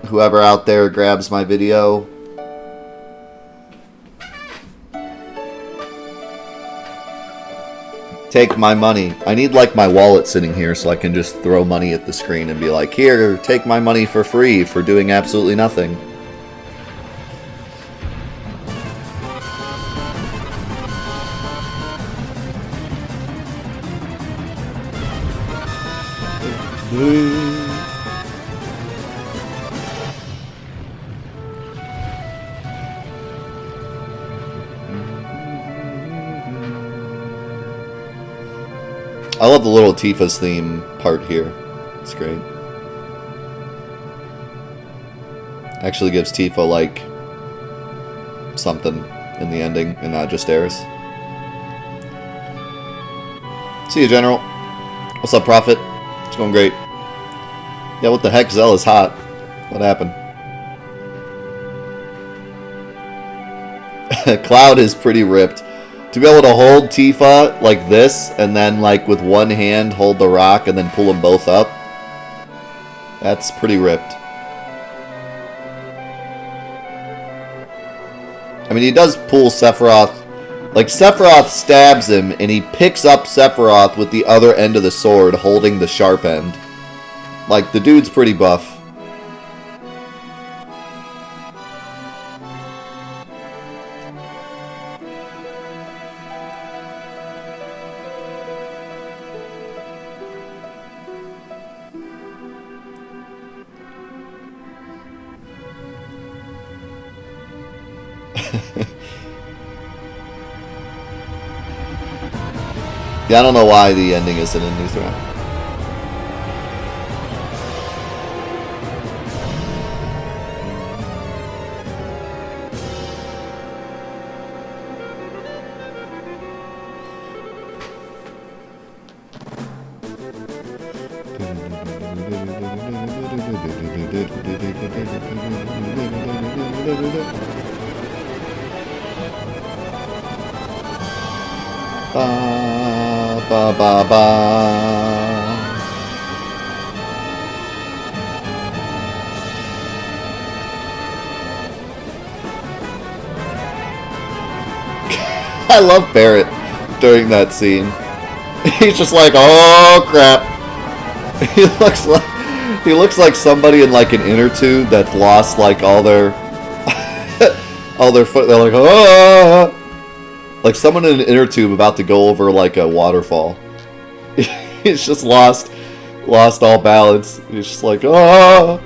whoever out there grabs my video. Take my money. I need like my wallet sitting here so I can just throw money at the screen and be like, here, take my money for free for doing absolutely nothing. I love the little Tifa's theme part here. It's great. Actually gives Tifa, like, something in the ending and not just Eris. See you, General. What's up, Prophet? It's going great. Yeah, what the heck? Zell is hot. What happened? Cloud is pretty ripped. To be able to hold Tifa like this, and then like with one hand hold the rock and then pull them both up, that's pretty ripped. I mean, he does pull Sephiroth. Like, Sephiroth stabs him, and he picks up Sephiroth with the other end of the sword, holding the sharp end. Like, the dude's pretty buff. Yeah, I don't know why the ending isn't in New Threat. Ba ba ba ba. I love Barrett during that scene. He's just like, oh crap. He looks like somebody in like an inner tube that's lost like all their foot. They're like, oh. Like someone in an inner tube about to go over like a waterfall. He's just lost all balance. He's just like, ah.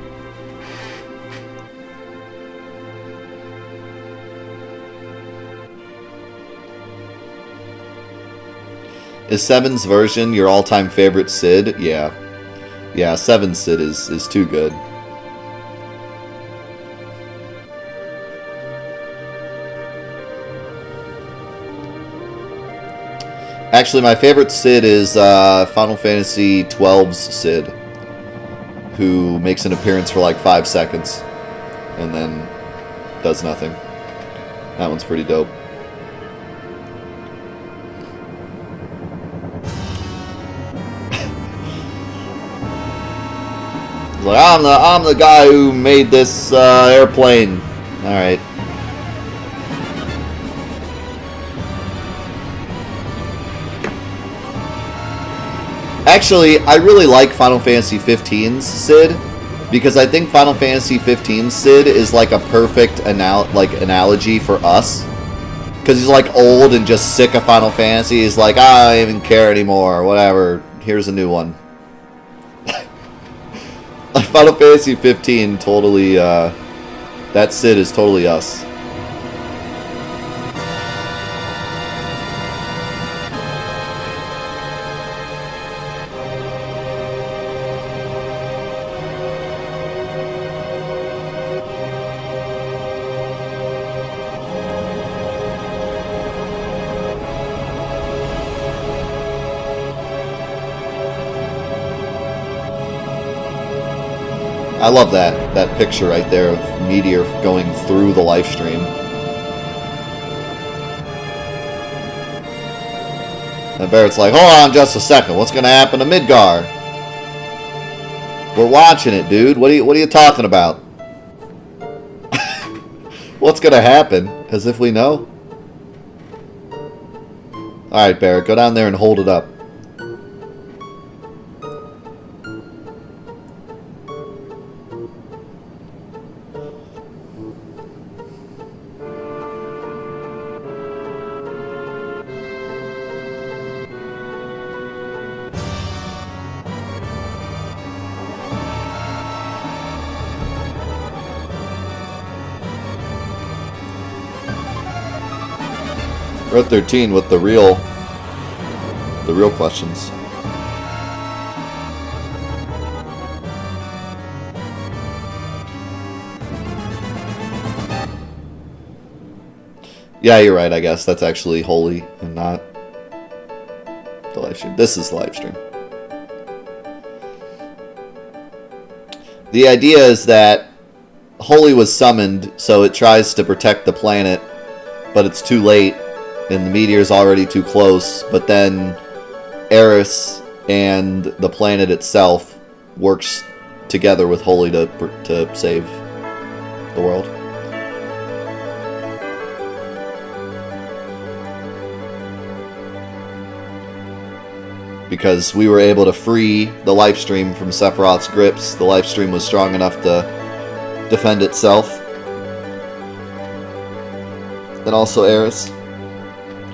Is 7's version your all-time favorite Sid? Yeah. Yeah, 7's Sid is too good. Actually, my favorite Sid is Final Fantasy XII's Sid, who makes an appearance for like 5 seconds and then does nothing. That one's pretty dope. like, I'm the guy who made this airplane. All right. Actually, I really like Final Fantasy XV's Sid, because I think Final Fantasy XV's Sid is like a perfect analogy for us. Because he's like old and just sick of Final Fantasy. He's like, I don't even care anymore, whatever. Here's a new one. Final Fantasy 15 totally, that Sid is totally us. I love that picture right there of Meteor going through the live stream. And Barrett's like, hold on just a second, what's gonna happen to Midgar? We're watching it, dude. What are you talking about? What's gonna happen? As if we know. Alright, Barrett, go down there and hold it up. We're at 13 with the real questions. Yeah, you're right, I guess. That's actually Holy and not the live stream. This is the live stream. The idea is that Holy was summoned, so it tries to protect the planet, but it's too late. And the meteor's already too close, but then Eris and the planet itself works together with Holy to save the world. Because we were able to free the live stream from Sephiroth's grips. The live stream was strong enough to defend itself. And also Eris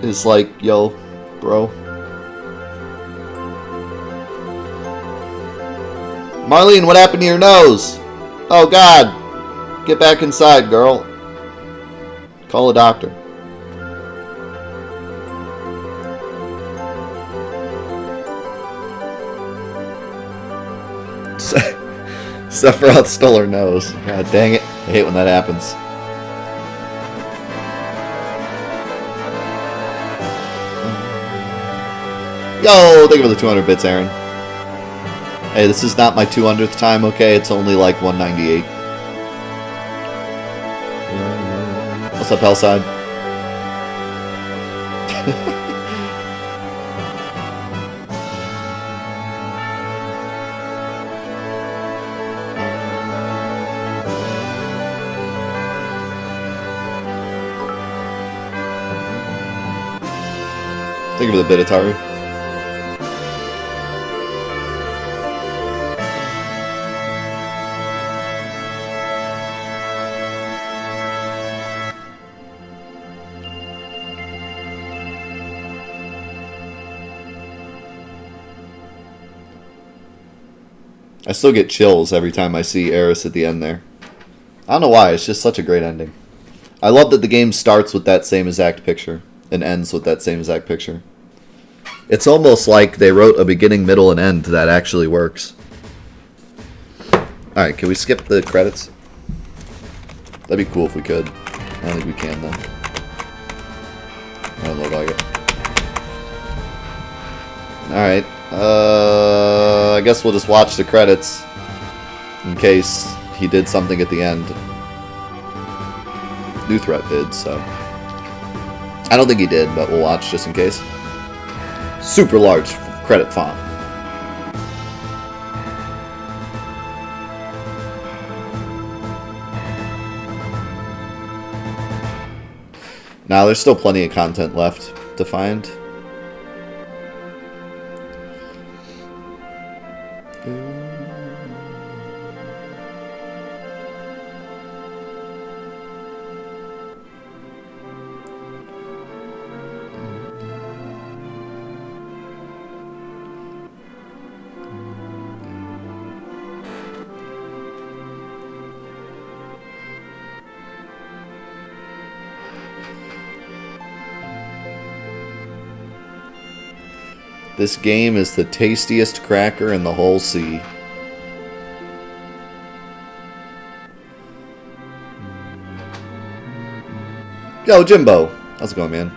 is like, yo, bro. Marlene, what happened to your nose? Oh, God. Get back inside, girl. Call a doctor. Sephiroth stole her nose. God dang it. I hate when that happens. Yo, thank you for the 200 bits, Aaron. Hey, this is not my 200th time, okay? It's only like 198. What's up, Hellside? Thank you for the bit, Atari. I still get chills every time I see Eris at the end there. I don't know why, it's just such a great ending. I love that the game starts with that same exact picture and ends with that same exact picture. It's almost like they wrote a beginning, middle, and end that actually works. Alright, can we skip the credits? That'd be cool if we could. I don't think we can, though. I don't look like it. Alright. I guess we'll just watch the credits in case he did something at the end. New Threat did, so. I don't think he did, but we'll watch just in case. Super large credit font. Now, there's still plenty of content left to find. This game is the tastiest cracker in the whole sea. Yo, Jimbo. How's it going, man?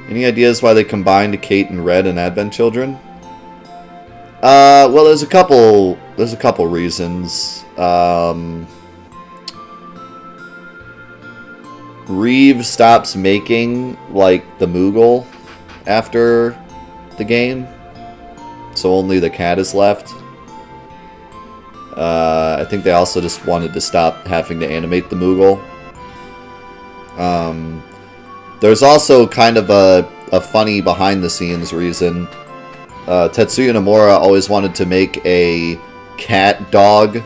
Any ideas why they combined Kate and Red and Advent Children? Well, there's a couple reasons. Reeve stops making, like, the Moogle after the game, so only the cat is left. I think they also just wanted to stop having to animate the Moogle. There's also kind of a funny behind-the-scenes reason. Tetsuya Nomura always wanted to make a cat-dog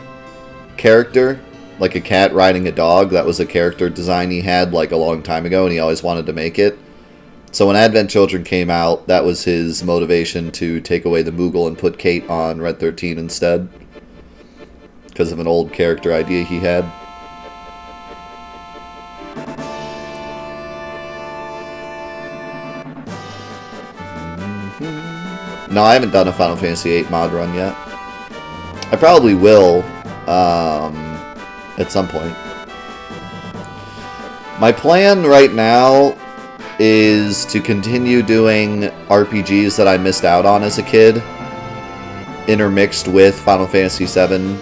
character. Like a cat riding a dog. That was a character design he had like a long time ago, and he always wanted to make it. So when Advent Children came out, that was his motivation to take away the Moogle and put Kate on Red 13 instead. Because of an old character idea he had. No, I haven't done a Final Fantasy VIII mod run yet. I probably will. At some point. My plan right now is to continue doing RPGs that I missed out on as a kid, intermixed with Final Fantasy VII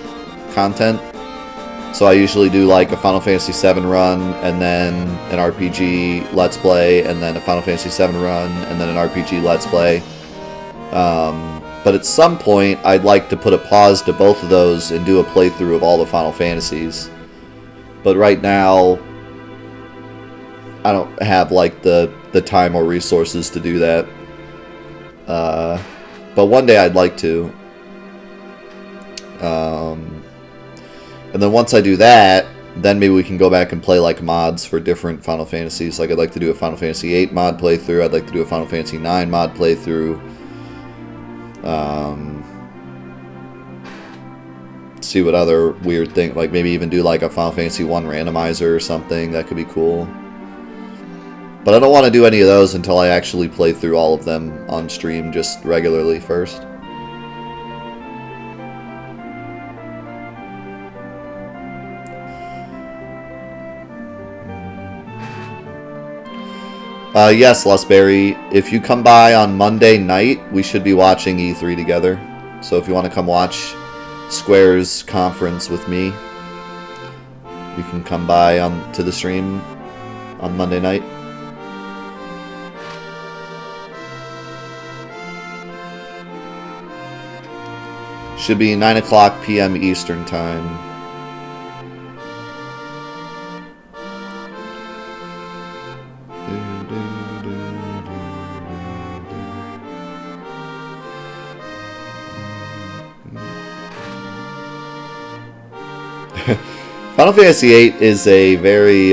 content. So I usually do like a Final Fantasy VII run, and then an RPG Let's Play, and then a Final Fantasy VII run, and then an RPG Let's Play. But at some point, I'd like to put a pause to both of those and do a playthrough of all the Final Fantasies. But right now, I don't have like the time or resources to do that. But one day I'd like to. And then once I do that, then maybe we can go back and play like mods for different Final Fantasies. Like I'd like to do a Final Fantasy VIII mod playthrough. I'd like to do a Final Fantasy IX mod playthrough. See what other weird thing, like maybe even do like a Final Fantasy 1 randomizer or something. That could be cool. But I don't want to do any of those until I actually play through all of them on stream just regularly first. Yes, Lusberry. If you come by on Monday night, we should be watching E3 together. So if you want to come watch Square's conference with me, you can come by to the stream on Monday night. Should be 9 o'clock p.m. Eastern Time. Final Fantasy VIII is a very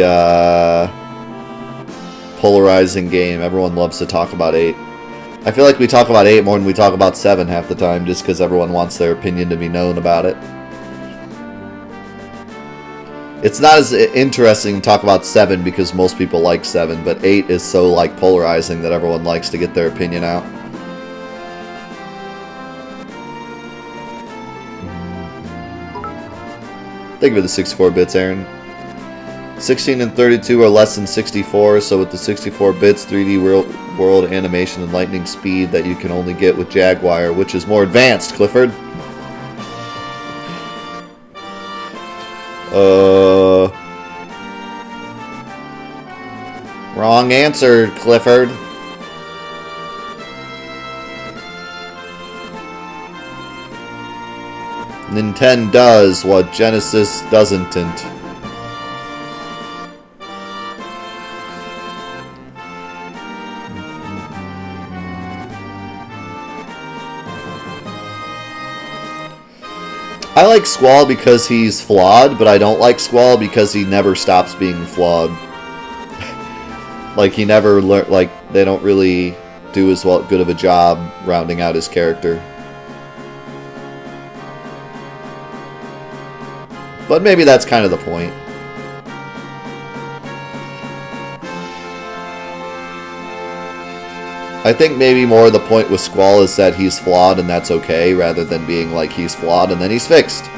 polarizing game. Everyone loves to talk about 8. I feel like we talk about 8 more than we talk about 7 half the time, just because everyone wants their opinion to be known about it. It's not as interesting to talk about 7 because most people like 7, but 8 is so like polarizing that everyone likes to get their opinion out. Thank you for the 64 bits, Aaron. 16 and 32 are less than 64, so with the 64 bits, 3D world animation and lightning speed that you can only get with Jaguar, which is more advanced, Clifford. Wrong answer, Clifford. Nintendo does what Genesis doesn't. I like Squall because he's flawed, but I don't like Squall because he never stops being flawed. Like, he never learn. Like, they don't really do as good of a job rounding out his character. But maybe that's kind of the point. I think maybe more the point with Squall is that he's flawed and that's okay, rather than being like he's flawed and then he's fixed.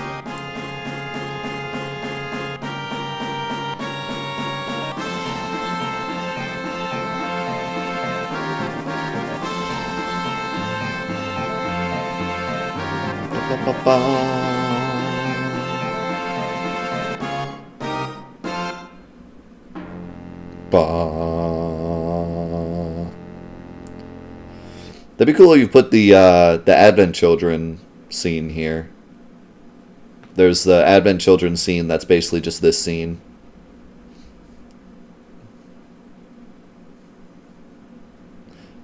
That'd be cool if you put the Advent Children scene here. There's the Advent Children scene that's basically just this scene.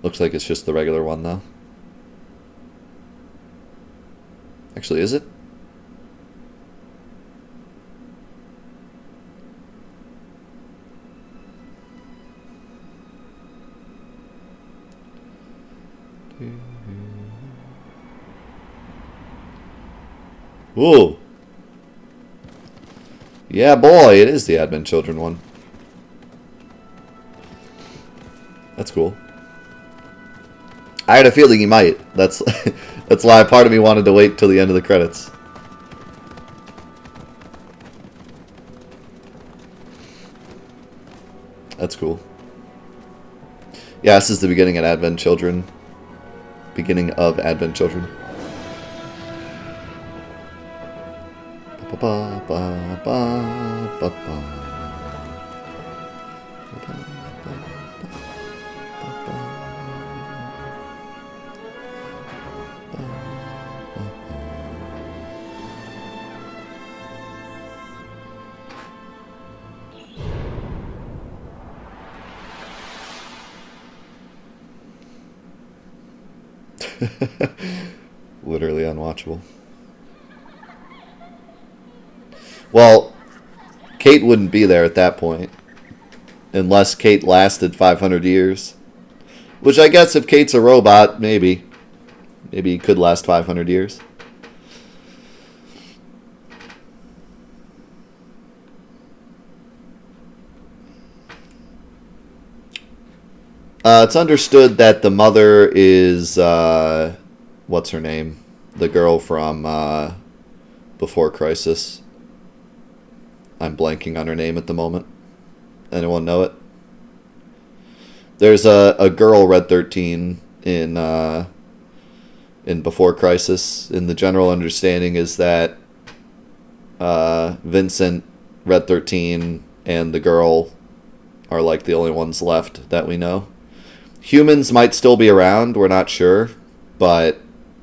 Looks like it's just the regular one, though. Actually, is it? Ooh. Yeah, boy, it is the Advent Children one. That's cool. I had a feeling he might. That's that's why part of me wanted to wait till the end of the credits. That's cool. Yeah, this is the beginning of Advent Children. Beginning of Advent Children. Ba, ba, ba, ba, ba. Literally unwatchable. Well, Kate wouldn't be there at that point. Unless Kate lasted 500 years. Which I guess if Kate's a robot, maybe. Maybe he could last 500 years. It's understood that the mother is, what's her name? The girl from Before Crisis. I'm blanking on her name at the moment. Anyone know it? There's a girl, Red 13, in Before Crisis. And the general understanding is that Vincent, Red 13, and the girl are like the only ones left that we know. Humans might still be around, we're not sure, but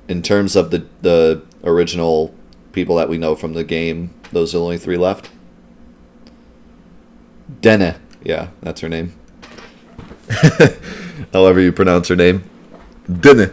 in terms of the original people that we know from the game, those are the only 3 left. Dene, yeah, that's her name. However you pronounce her name. Dene.